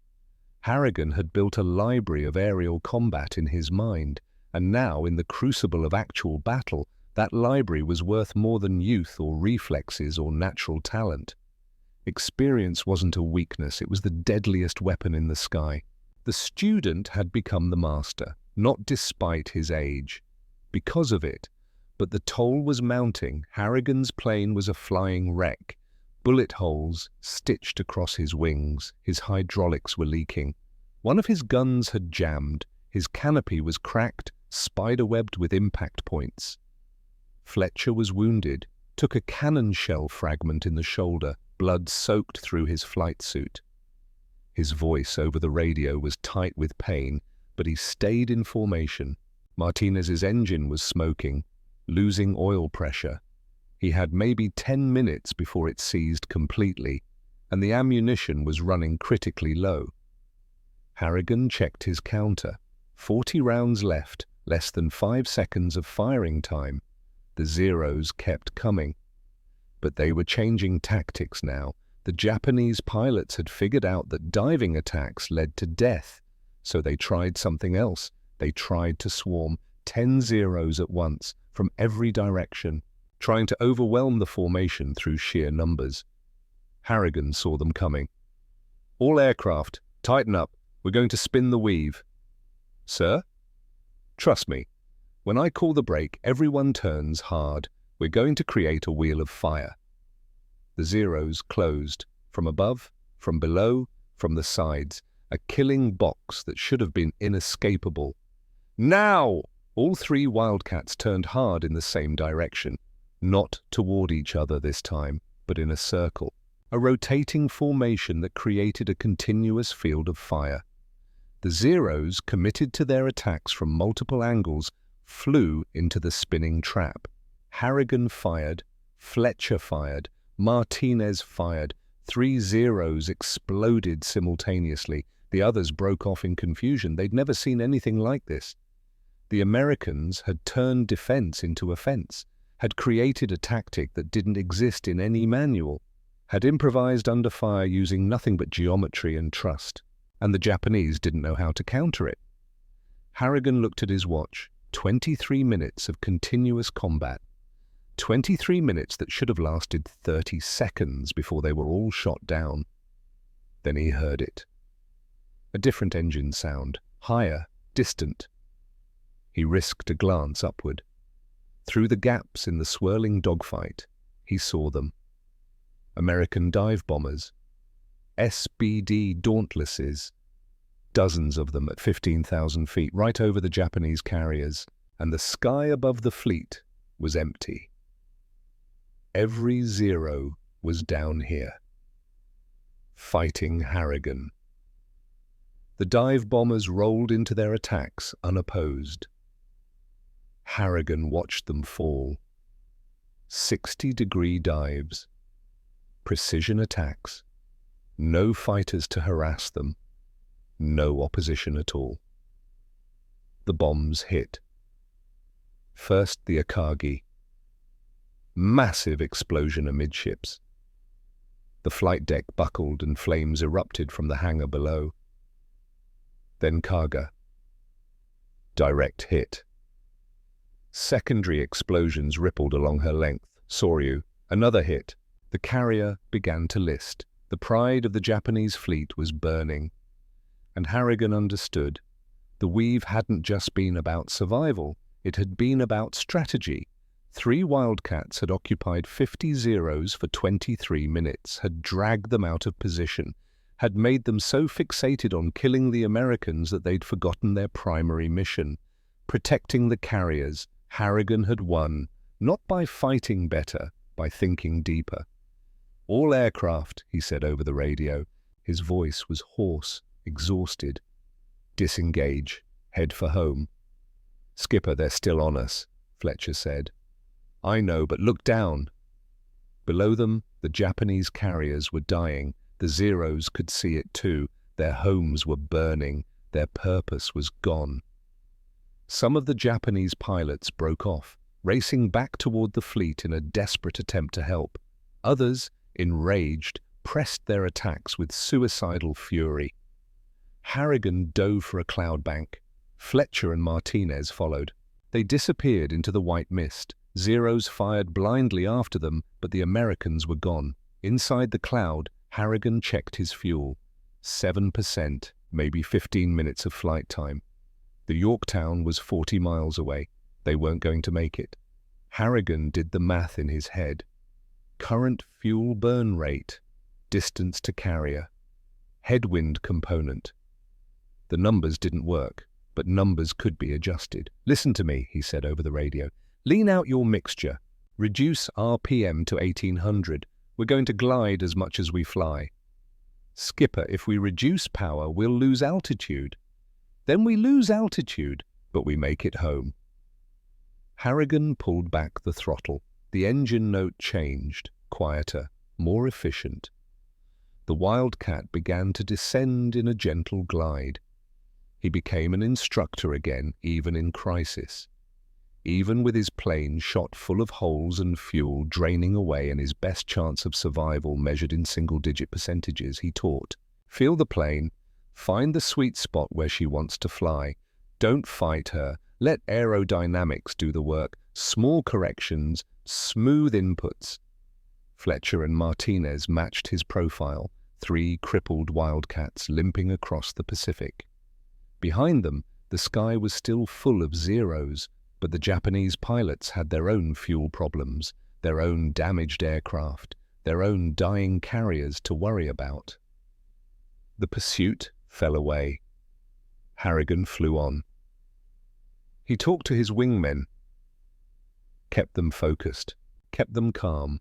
Harrigan had built a library of aerial combat in his mind, and now, in the crucible of actual battle, that library was worth more than youth or reflexes or natural talent. Experience wasn't a weakness, it was the deadliest weapon in the sky. The student had become the master, not despite his age. Because of it, but the toll was mounting. Harrigan's plane was a flying wreck. Bullet holes stitched across his wings, his hydraulics were leaking. One of his guns had jammed, his canopy was cracked, spiderwebbed with impact points. Fletcher was wounded, took a cannon shell fragment in the shoulder, blood soaked through his flight suit. His voice over the radio was tight with pain, but he stayed in formation. Martinez's engine was smoking, losing oil pressure. He had maybe 10 minutes before it seized completely, and the ammunition was running critically low. Harrigan checked his counter. 40 rounds left, less than 5 seconds of firing time. The zeros kept coming. But they were changing tactics now. The Japanese pilots had figured out that diving attacks led to death, so they tried something else. They tried to swarm 10 zeros at once from every direction, trying to overwhelm the formation through sheer numbers. Harrigan saw them coming. "All aircraft, tighten up. We're going to spin the weave." "Sir?" "Trust me. When I call the brake, everyone turns hard. We're going to create a wheel of fire." The zeros closed, from above, from below, from the sides, a killing box that should have been inescapable. "Now!" All 3 Wildcats turned hard in the same direction, not toward each other this time, but in a circle, a rotating formation that created a continuous field of fire. The zeros, committed to their attacks from multiple angles, flew into the spinning trap. Harrigan fired, Fletcher fired, Martinez fired. 3 zeros exploded simultaneously. The others broke off in confusion. They'd never seen anything like this. The Americans had turned defense into offense, had created a tactic that didn't exist in any manual, had improvised under fire using nothing but geometry and trust, and the Japanese didn't know how to counter it. Harrigan looked at his watch. 23 minutes of continuous combat. 23 minutes that should have lasted 30 seconds before they were all shot down. Then he heard it. A different engine sound, higher, distant. He risked a glance upward. Through the gaps in the swirling dogfight, he saw them. American dive bombers. SBD Dauntlesses. Dozens of them at 15,000 feet, right over the Japanese carriers, and the sky above the fleet was empty. Every zero was down here, fighting Harrigan. The dive bombers rolled into their attacks unopposed. Harrigan watched them fall. 60-degree dives, precision attacks, no fighters to harass them, no opposition at all. The bombs hit. First the Akagi. Massive explosion amidships. The flight deck buckled and flames erupted from the hangar below. Then Kaga. Direct hit. Secondary explosions rippled along her length. Soryu. Another hit. The carrier began to list. The pride of the Japanese fleet was burning. And Harrigan understood. The weave hadn't just been about survival. It had been about strategy. 3 Wildcats had occupied 50 zeros for 23 minutes, had dragged them out of position, had made them so fixated on killing the Americans that they'd forgotten their primary mission. Protecting the carriers, Harrigan had won, not by fighting better, by thinking deeper. "All aircraft," he said over the radio. His voice was hoarse, exhausted. "Disengage. Head for home." "Skipper, they're still on us," Fletcher said. "I know, but look down." Below them, the Japanese carriers were dying. The zeros could see it too. Their homes were burning. Their purpose was gone. Some of the Japanese pilots broke off, racing back toward the fleet in a desperate attempt to help. Others, enraged, pressed their attacks with suicidal fury. Harrigan dove for a cloud bank. Fletcher and Martinez followed. They disappeared into the white mist. Zeros fired blindly after them, but the Americans were gone. Inside the cloud, Harrigan checked his fuel. 7%, maybe 15 minutes of flight time. The Yorktown was 40 miles away. They weren't going to make it. Harrigan did the math in his head. Current fuel burn rate, distance to carrier, headwind component. The numbers didn't work, but numbers could be adjusted. "Listen to me," he said over the radio. "Lean out your mixture. Reduce RPM to 1800. We're going to glide as much as we fly." "Skipper, if we reduce power, we'll lose altitude." "Then we lose altitude, but we make it home." Harrigan pulled back the throttle. The engine note changed, quieter, more efficient. The Wildcat began to descend in a gentle glide. He became an instructor again, even in crisis. Even with his plane shot full of holes and fuel draining away and his best chance of survival measured in single-digit percentages, he taught. Feel the plane. Find the sweet spot where she wants to fly. Don't fight her. Let aerodynamics do the work. Small corrections, smooth inputs. Fletcher and Martinez matched his profile, 3 crippled Wildcats limping across the Pacific. Behind them, the sky was still full of Zeros, but the Japanese pilots had their own fuel problems, their own damaged aircraft, their own dying carriers to worry about. The pursuit fell away. Harrigan flew on. He talked to his wingmen, kept them focused, kept them calm.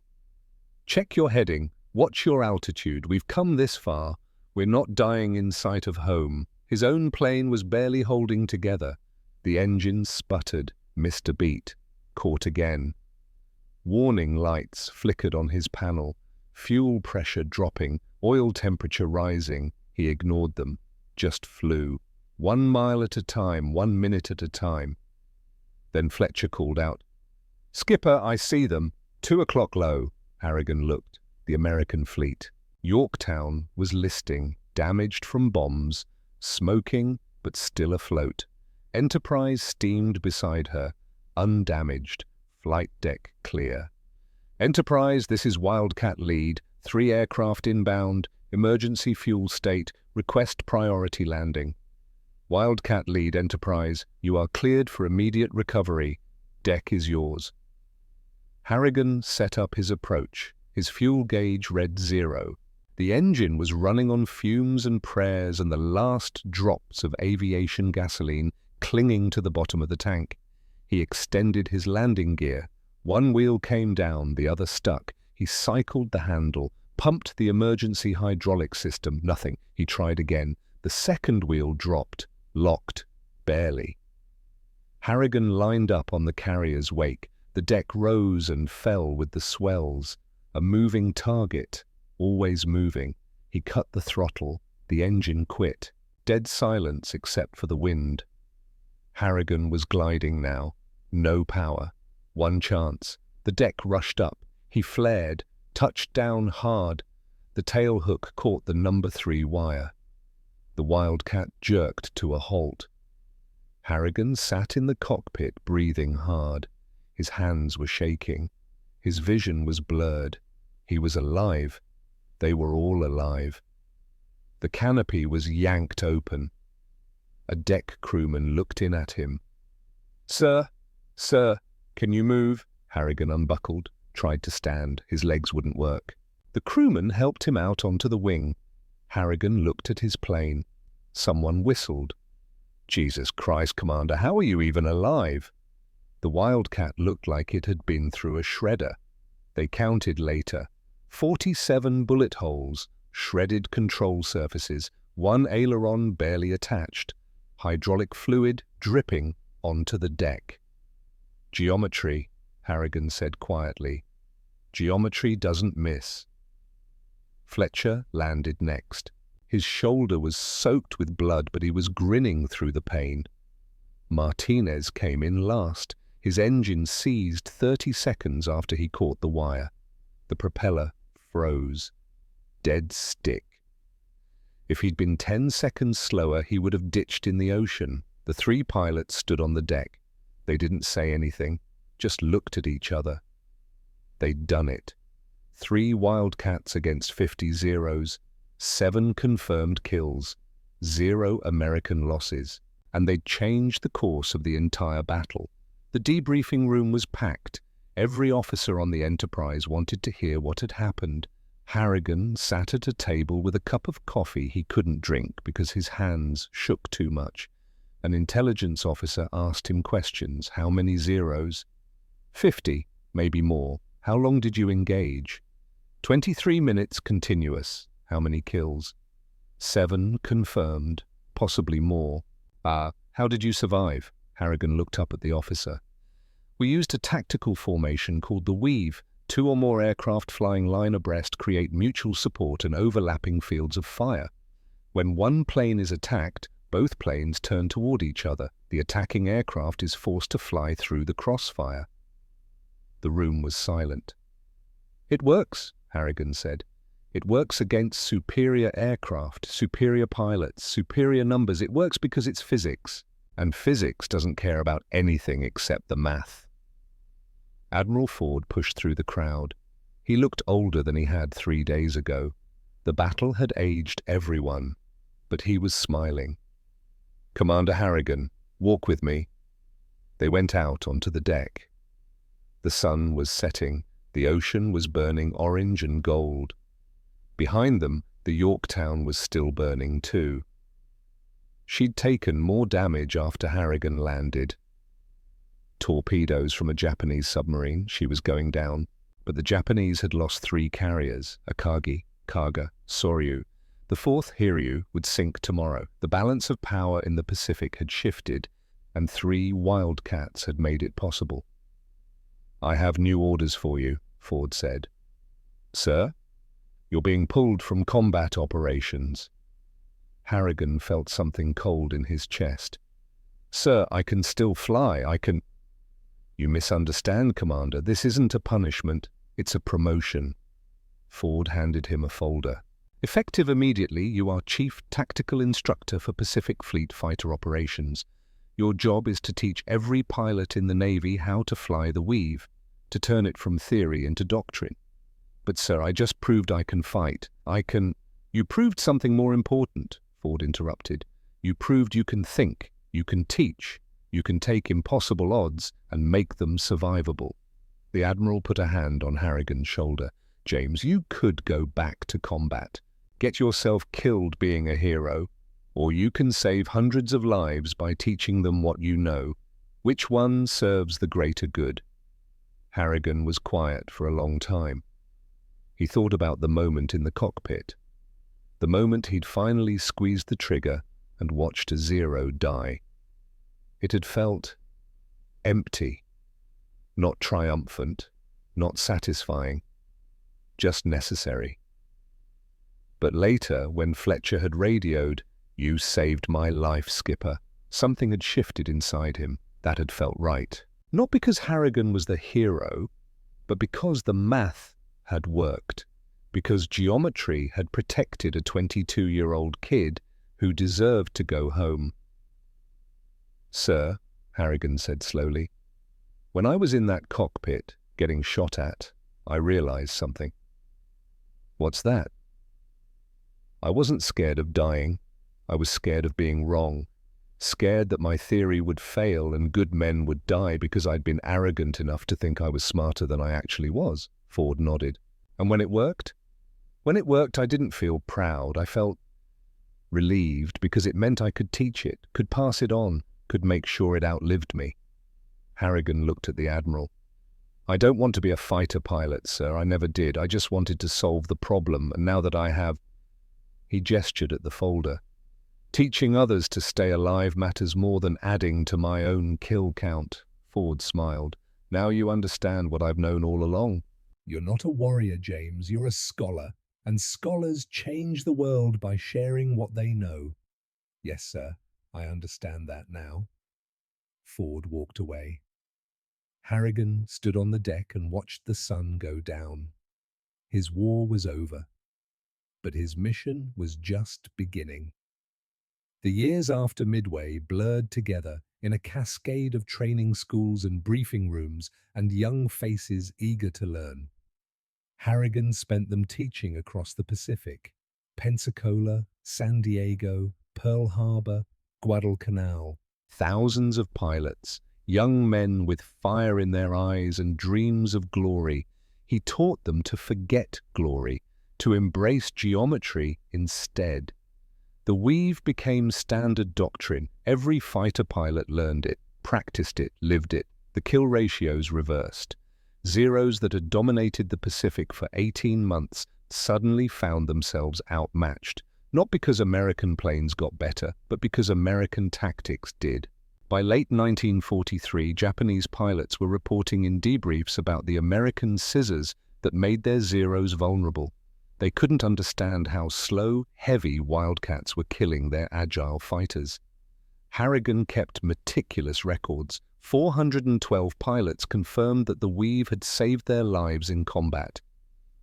"Check your heading, watch your altitude, we've come this far, we're not dying in sight of home." His own plane was barely holding together. The engine sputtered, missed a beat, caught again. Warning lights flickered on his panel, fuel pressure dropping, oil temperature rising. He ignored them, just flew. 1 mile at a time, 1 minute at a time. Then Fletcher called out, "Skipper, I see them. 2 o'clock low." Harrigan looked. The American fleet. Yorktown was listing, damaged from bombs, smoking but still afloat. Enterprise steamed beside her, undamaged, flight deck clear. "Enterprise, this is Wildcat lead, 3 aircraft inbound, emergency fuel state, request priority landing." "Wildcat lead, Enterprise, you are cleared for immediate recovery. Deck is yours." Harrigan set up his approach. His fuel gauge read 0. The engine was running on fumes and prayers and the last drops of aviation gasoline clinging to the bottom of the tank. He extended his landing gear. One wheel came down, the other stuck. He cycled the handle, pumped the emergency hydraulic system. Nothing. He tried again. The second wheel dropped, locked, barely. Harrigan lined up on the carrier's wake. The deck rose and fell with the swells. A moving target, always moving. He cut the throttle. The engine quit. Dead silence except for the wind. Harrigan was gliding now. No power. One chance. The deck rushed up. He flared, touched down hard. The tail hook caught the number 3 wire. The Wildcat jerked to a halt. Harrigan sat in the cockpit, breathing hard. His hands were shaking. His vision was blurred. He was alive. They were all alive. The canopy was yanked open. A deck crewman looked in at him. Sir, can you move?" Harrigan unbuckled, tried to stand. His legs wouldn't work. The crewman helped him out onto the wing. Harrigan looked at his plane. Someone whistled. "Jesus Christ, Commander, how are you even alive?" The Wildcat looked like it had been through a shredder. They counted later. 47 bullet holes, shredded control surfaces, 1 aileron barely attached, hydraulic fluid dripping onto the deck. "Geometry," Harrigan said quietly. "Geometry doesn't miss." Fletcher landed next. His shoulder was soaked with blood, but he was grinning through the pain. Martinez came in last. His engine seized 30 seconds after he caught the wire. The propeller froze. Dead stick. If he'd been 10 seconds slower, he would have ditched in the ocean. The three pilots stood on the deck. They didn't say anything, just looked at each other. They'd done it. 3 Wildcats against 50 Zeros, 7 confirmed kills, 0 American losses, and they'd changed the course of the entire battle. The debriefing room was packed. Every officer on the Enterprise wanted to hear what had happened. Harrigan sat at a table with a cup of coffee he couldn't drink because his hands shook too much. An intelligence officer asked him questions. How many zeros? 50, maybe more. How long did you engage? 23 minutes continuous. How many kills? 7 confirmed, possibly more. How did you survive? Harrigan looked up at the officer. We used a tactical formation called the Weave. 2 or more aircraft flying line abreast create mutual support and overlapping fields of fire. When one plane is attacked, both planes turn toward each other. The attacking aircraft is forced to fly through the crossfire. The room was silent. It works, Harrigan said. It works against superior aircraft, superior pilots, superior numbers. It works because it's physics. And physics doesn't care about anything except the math. Admiral Ford pushed through the crowd. He looked older than he had 3 days ago. The battle had aged everyone, but he was smiling. Commander Harrigan, walk with me. They went out onto the deck. The sun was setting. The ocean was burning orange and gold. Behind them, the Yorktown was still burning too. She'd taken more damage after Harrigan landed. Torpedoes from a Japanese submarine, she was going down, but the Japanese had lost 3 carriers, Akagi, Kaga, Soryu. The 4th, Hiryu, would sink tomorrow. The balance of power in the Pacific had shifted, and 3 Wildcats had made it possible. I have new orders for you, Ford said. Sir? You're being pulled from combat operations. Harrigan felt something cold in his chest. Sir, I can still fly. I can... You misunderstand, Commander. This isn't a punishment. It's a promotion. Ford handed him a folder. Effective immediately, you are Chief Tactical Instructor for Pacific Fleet Fighter Operations. Your job is to teach every pilot in the Navy how to fly the Weave, to turn it from theory into doctrine. But, sir, I just proved I can fight. You proved something more important, Ford interrupted. You proved you can think, you can teach, you can take impossible odds and make them survivable. The Admiral put a hand on Harrigan's shoulder. James, you could go back to combat. Get yourself killed being a hero, or you can save hundreds of lives by teaching them what you know. Which one serves the greater good? Harrigan was quiet for a long time. He thought about the moment in the cockpit, the moment he'd finally squeezed the trigger and watched a Zero die. It had felt empty, not triumphant, not satisfying, just necessary. But later, when Fletcher had radioed, "You saved my life, Skipper," something had shifted inside him. That had felt right. Not because Harrigan was the hero, but because the math had worked, because geometry had protected a 22-year-old kid who deserved to go home. Sir, Harrigan said slowly, when I was in that cockpit, getting shot at, I realized something. What's that? I wasn't scared of dying. I was scared of being wrong. Scared that my theory would fail and good men would die because I'd been arrogant enough to think I was smarter than I actually was. Ford nodded. And when it worked? When it worked, I didn't feel proud. I felt relieved because it meant I could teach it, could pass it on, could make sure it outlived me. Harrigan looked at the Admiral. I don't want to be a fighter pilot, sir. I never did. I just wanted to solve the problem, and now that I have... He gestured at the folder. Teaching others to stay alive matters more than adding to my own kill count. Ford smiled. Now you understand what I've known all along. You're not a warrior, James. You're a scholar. And scholars change the world by sharing what they know. Yes, sir, I understand that now. Ford walked away. Harrigan stood on the deck and watched the sun go down. His war was over, but his mission was just beginning. The years after Midway blurred together in a cascade of training schools and briefing rooms and young faces eager to learn. Harrigan spent them teaching across the Pacific: Pensacola, San Diego, Pearl Harbor, Guadalcanal. Thousands of pilots, young men with fire in their eyes and dreams of glory. He taught them to forget glory, to embrace geometry instead. The weave became standard doctrine. Every fighter pilot learned it, practiced it, lived it. The kill ratios reversed. Zeros that had dominated the Pacific for 18 months suddenly found themselves outmatched, not because American planes got better, but because American tactics did. By late 1943, Japanese pilots were reporting in debriefs about the American scissors that made their Zeros vulnerable. They couldn't understand how slow, heavy Wildcats were killing their agile fighters. Harrigan kept meticulous records. 412 pilots confirmed that the weave had saved their lives in combat.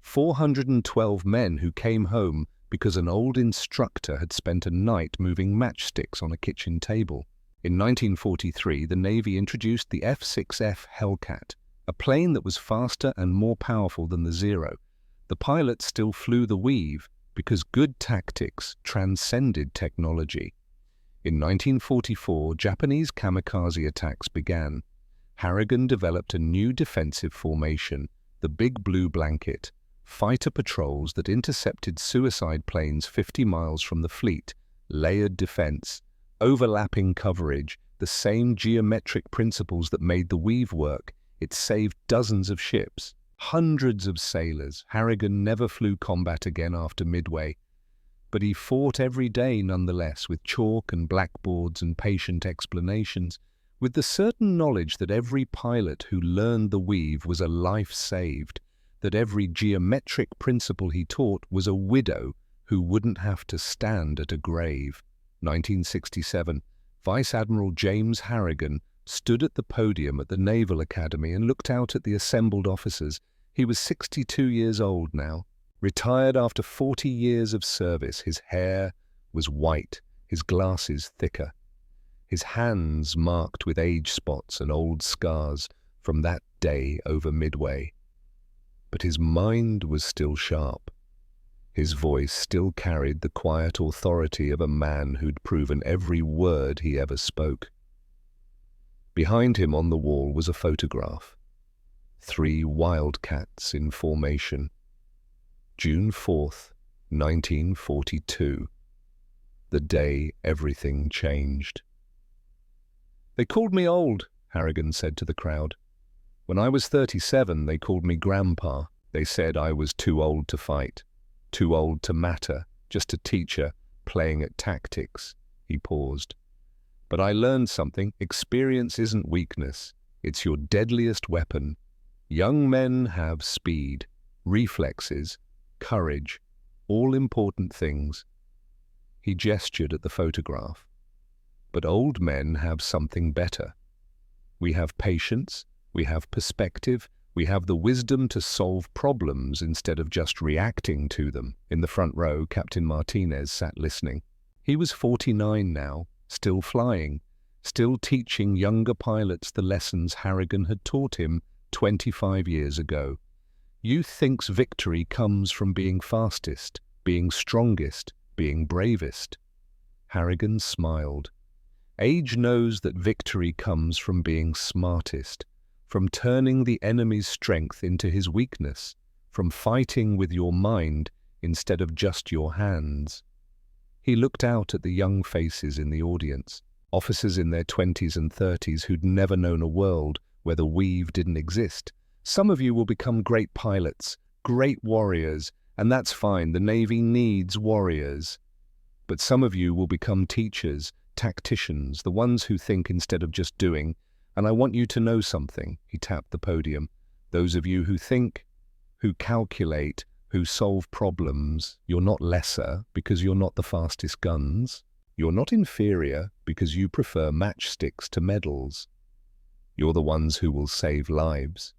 412 men who came home because an old instructor had spent a night moving matchsticks on a kitchen table. In 1943, the Navy introduced the F-6F Hellcat, a plane that was faster and more powerful than the Zero. The pilots still flew the weave because good tactics transcended technology. In 1944, Japanese kamikaze attacks began. Harrigan developed a new defensive formation, the Big Blue Blanket, fighter patrols that intercepted suicide planes 50 miles from the fleet, layered defense, overlapping coverage, the same geometric principles that made the weave work. It saved dozens of ships. Hundreds of sailors. Harrigan never flew combat again after Midway, but he fought every day nonetheless, with chalk and blackboards and patient explanations, with the certain knowledge that every pilot who learned the weave was a life saved, that every geometric principle he taught was a widow who wouldn't have to stand at a grave. 1967, Vice Admiral James Harrigan stood at the podium at the Naval Academy and looked out at the assembled officers. He was 62 years old now, retired after 40 years of service. His hair was white, his glasses thicker, his hands marked with age spots and old scars from that day over Midway. But his mind was still sharp. His voice still carried the quiet authority of a man who'd proven every word he ever spoke. Behind him on the wall was a photograph. 3 Wildcats in formation. June 4th, 1942. The day everything changed. "They called me old," Harrigan said to the crowd. "When I was 37, they called me Grandpa. They said I was too old to fight, too old to matter, just a teacher playing at tactics." He paused. "But I learned something. Experience isn't weakness. It's your deadliest weapon. Young men have speed, reflexes, courage, all important things." He gestured at the photograph. "But old men have something better. We have patience, we have perspective, we have the wisdom to solve problems instead of just reacting to them." In the front row, Captain Martinez sat listening. He was 49 now, still flying, still teaching younger pilots the lessons Harrigan had taught him 25 years ago. Youth thinks victory comes from being fastest, being strongest, being bravest. Harrigan smiled. Age knows that victory comes from being smartest, from turning the enemy's strength into his weakness, from fighting with your mind instead of just your hands. He looked out at the young faces in the audience, officers in their 20s and 30s who'd never known a world where the weave didn't exist. Some of you will become great pilots, great warriors, and that's fine. The Navy needs warriors. But some of you will become teachers, tacticians, the ones who think instead of just doing. And I want you to know something. He tapped the podium. Those of you who think, who calculate, who solve problems. You're not lesser because you're not the fastest guns. You're not inferior because you prefer matchsticks to medals. You're the ones who will save lives.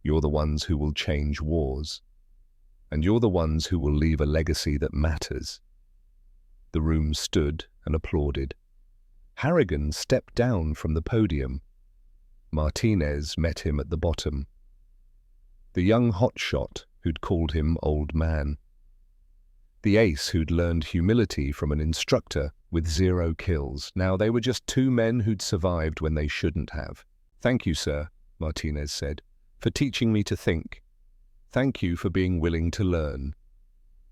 You're the ones who will change wars. And you're the ones who will leave a legacy that matters. The room stood and applauded. Harrigan stepped down from the podium. Martinez met him at the bottom. The young hotshot who'd called him old man. The ace who'd learned humility from an instructor with 0 kills. Now they were just 2 men who'd survived when they shouldn't have. "Thank you, sir," Martinez said, "for teaching me to think. Thank you for being willing to learn."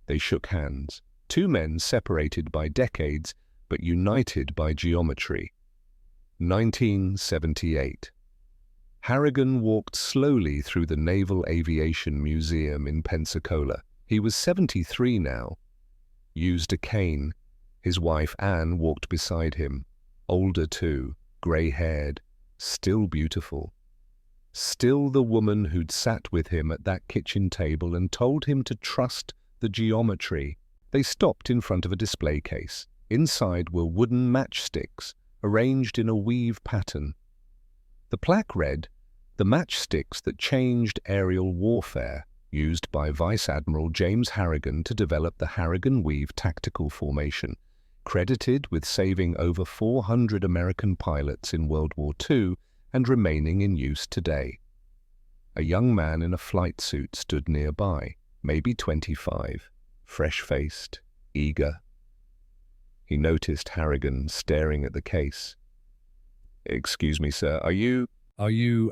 They shook hands. 2 men separated by decades, but united by geometry. 1978. Harrigan walked slowly through the Naval Aviation Museum in Pensacola. He was 73 now. Used a cane. His wife Anne walked beside him. Older too, grey-haired, still beautiful. Still the woman who'd sat with him at that kitchen table and told him to trust the geometry. They stopped in front of a display case. Inside were wooden matchsticks, arranged in a weave pattern. The plaque read, "The matchsticks that changed aerial warfare, used by Vice Admiral James Harrigan to develop the Harrigan Weave Tactical Formation, credited with saving over 400 American pilots in World War II and remaining in use today." A young man in a flight suit stood nearby, maybe 25, fresh-faced, eager. He noticed Harrigan staring at the case. "Excuse me, sir, are you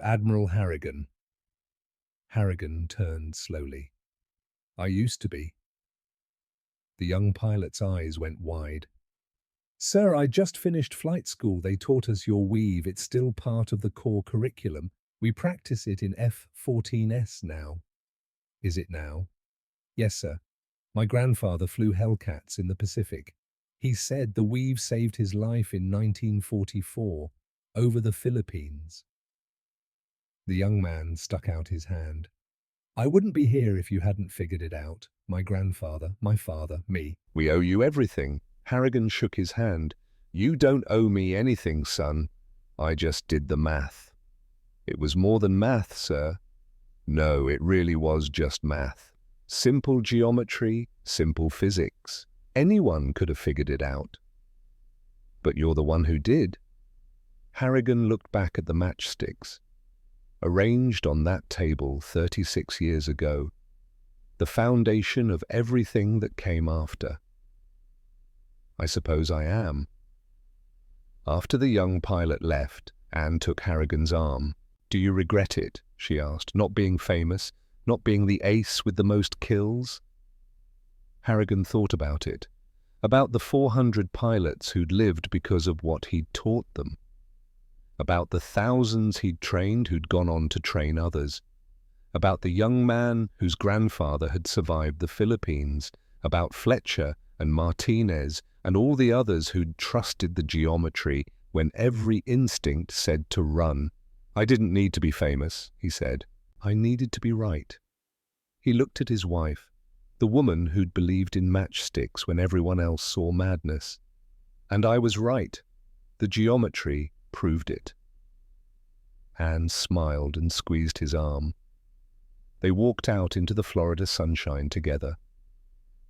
Admiral Harrigan?" Harrigan turned slowly. "I used to be." The young pilot's eyes went wide. "Sir, I just finished flight school. They taught us your weave. It's still part of the core curriculum. We practice it in F-14S now." "Is it now?" "Yes, sir. My grandfather flew Hellcats in the Pacific. He said the weave saved his life in 1944, over the Philippines." The young man stuck out his hand. "I wouldn't be here if you hadn't figured it out. My grandfather, my father, me." "We owe you everything." Harrigan shook his hand. "You don't owe me anything, son. I just did the math." "It was more than math, sir." "No, it really was just math. Simple geometry, simple physics. Anyone could have figured it out." "But you're the one who did." Harrigan looked back at the matchsticks. Arranged on that table 36 years ago, the foundation of everything that came after. "I suppose I am." After the young pilot left, Anne took Harrigan's arm. "Do you regret it?" she asked. "Not being famous, not being the ace with the most kills?" Harrigan thought about it, about the 400 pilots who'd lived because of what he'd taught them, about the thousands he'd trained who'd gone on to train others, about the young man whose grandfather had survived the Philippines, about Fletcher and Martinez and all the others who'd trusted the geometry when every instinct said to run. "I didn't need to be famous," he said. "I needed to be right." He looked at his wife, the woman who'd believed in matchsticks when everyone else saw madness. "And I was right. The geometry proved it." Anne smiled and squeezed his arm. They walked out into the Florida sunshine together.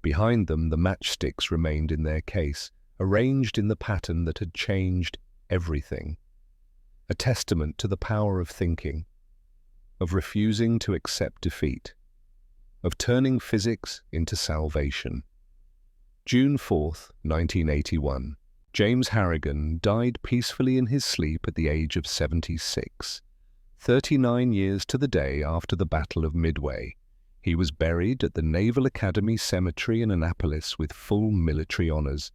Behind them, the matchsticks remained in their case, arranged in the pattern that had changed everything. A testament to the power of thinking, of refusing to accept defeat, of turning physics into salvation. June 4th, 1981. James Harrigan died peacefully in his sleep at the age of 76. 39 years to the day after the Battle of Midway, he was buried at the Naval Academy Cemetery in Annapolis with full military honors.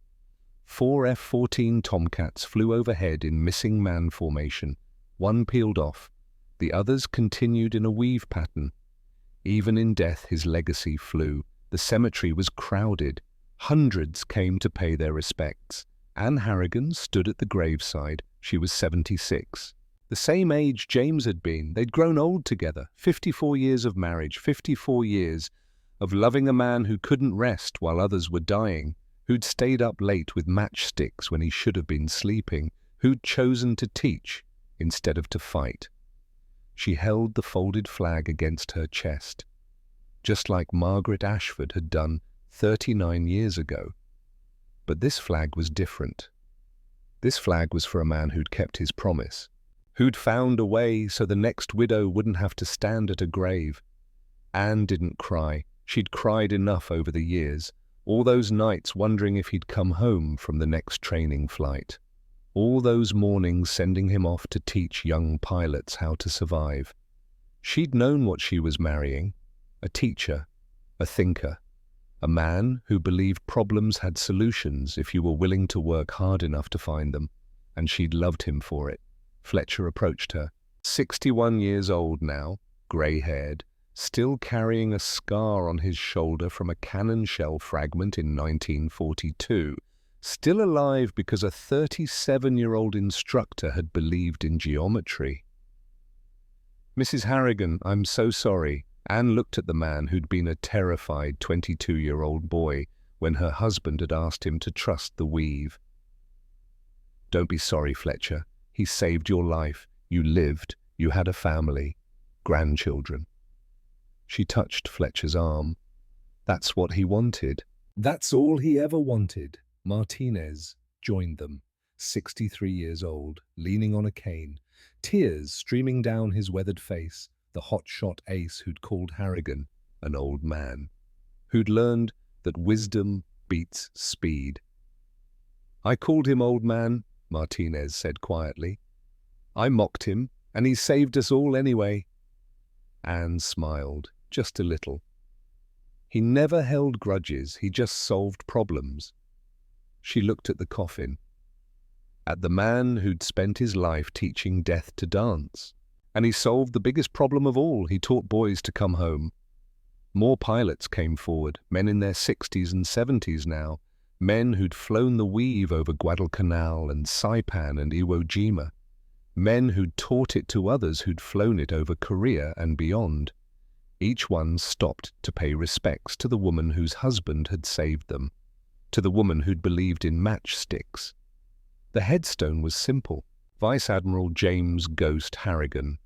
4 F-14 Tomcats flew overhead in missing man formation. One peeled off. The others continued in a weave pattern. Even in death, his legacy flew. The cemetery was crowded. Hundreds came to pay their respects. Anne Harrigan stood at the graveside. She was 76. The same age James had been. They'd grown old together. 54 years of marriage, 54 years of loving a man who couldn't rest while others were dying, who'd stayed up late with matchsticks when he should have been sleeping, who'd chosen to teach instead of to fight. She held the folded flag against her chest, just like Margaret Ashford had done 39 years ago. But this flag was different. This flag was for a man who'd kept his promise, who'd found a way so the next widow wouldn't have to stand at a grave. Anne didn't cry. She'd cried enough over the years, all those nights wondering if he'd come home from the next training flight, all those mornings sending him off to teach young pilots how to survive. She'd known what she was marrying, a teacher, a thinker, a man who believed problems had solutions if you were willing to work hard enough to find them, and she'd loved him for it. Fletcher approached her, 61 years old now, grey-haired, still carrying a scar on his shoulder from a cannon shell fragment in 1942, still alive because a 37-year-old instructor had believed in geometry. "Mrs. Harrigan, I'm so sorry." Anne looked at the man who'd been a terrified 22-year-old boy when her husband had asked him to trust the weave. "Don't be sorry, Fletcher. He saved your life. You lived. You had a family. Grandchildren." She touched Fletcher's arm. That's what he wanted. That's all he ever wanted. Martinez joined them, 63 years old, leaning on a cane, tears streaming down his weathered face, the hotshot ace who'd called Harrigan an old man, who'd learned that wisdom beats speed. "I called him old man," Martinez said quietly. "I mocked him, and he saved us all anyway." Anne smiled, just a little. He never held grudges, he just solved problems. She looked at the coffin, at the man who'd spent his life teaching death to dance. And he solved the biggest problem of all. He taught boys to come home. More pilots came forward, men in their 60s and 70s now, men who'd flown the weave over Guadalcanal and Saipan and Iwo Jima, men who'd taught it to others who'd flown it over Korea and beyond. Each one stopped to pay respects to the woman whose husband had saved them, to the woman who'd believed in matchsticks. The headstone was simple: Vice Admiral James Ghost Harrigan,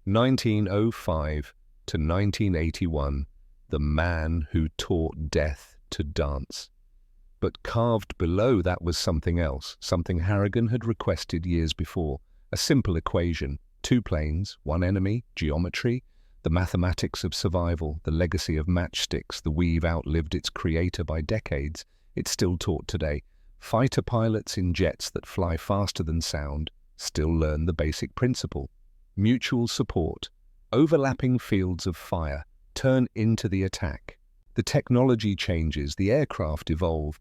1905 to 1981, the man who taught death to dance. But carved below that was something else, something Harrigan had requested years before, a simple equation: 2 planes, 1 enemy, geometry, the mathematics of survival, the legacy of matchsticks. The weave outlived its creator by decades. It's still taught today. Fighter pilots in jets that fly faster than sound still learn the basic principle. Mutual support, overlapping fields of fire, turn into the attack. The technology changes, the aircraft evolve,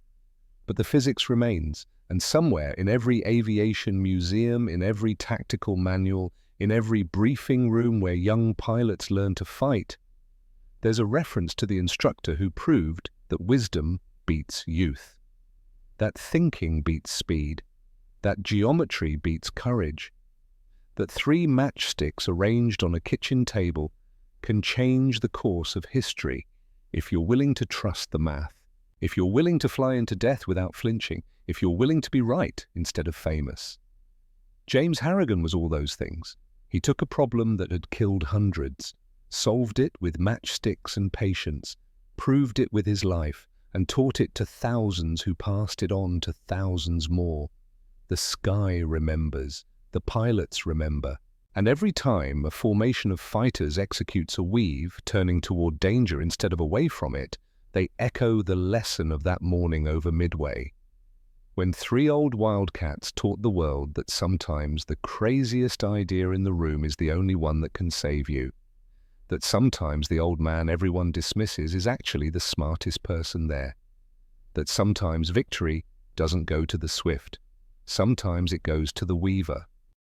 but the physics remains, and somewhere in every aviation museum, in every tactical manual, in every briefing room where young pilots learn to fight, there's a reference to the instructor who proved that wisdom beats youth, that thinking beats speed, that geometry beats courage, that 3 matchsticks arranged on a kitchen table can change the course of history if you're willing to trust the math, if you're willing to fly into death without flinching, if you're willing to be right instead of famous. James Harrigan was all those things. He took a problem that had killed hundreds, solved it with matchsticks and patience, proved it with his life, and taught it to thousands who passed it on to thousands more. The sky remembers. The pilots remember, and every time a formation of fighters executes a weave, turning toward danger instead of away from it, they echo the lesson of that morning over Midway, when 3 old Wildcats taught the world that sometimes the craziest idea in the room is the only one that can save you, that sometimes the old man everyone dismisses is actually the smartest person there, that sometimes victory doesn't go to the swift, sometimes it goes to the weaver.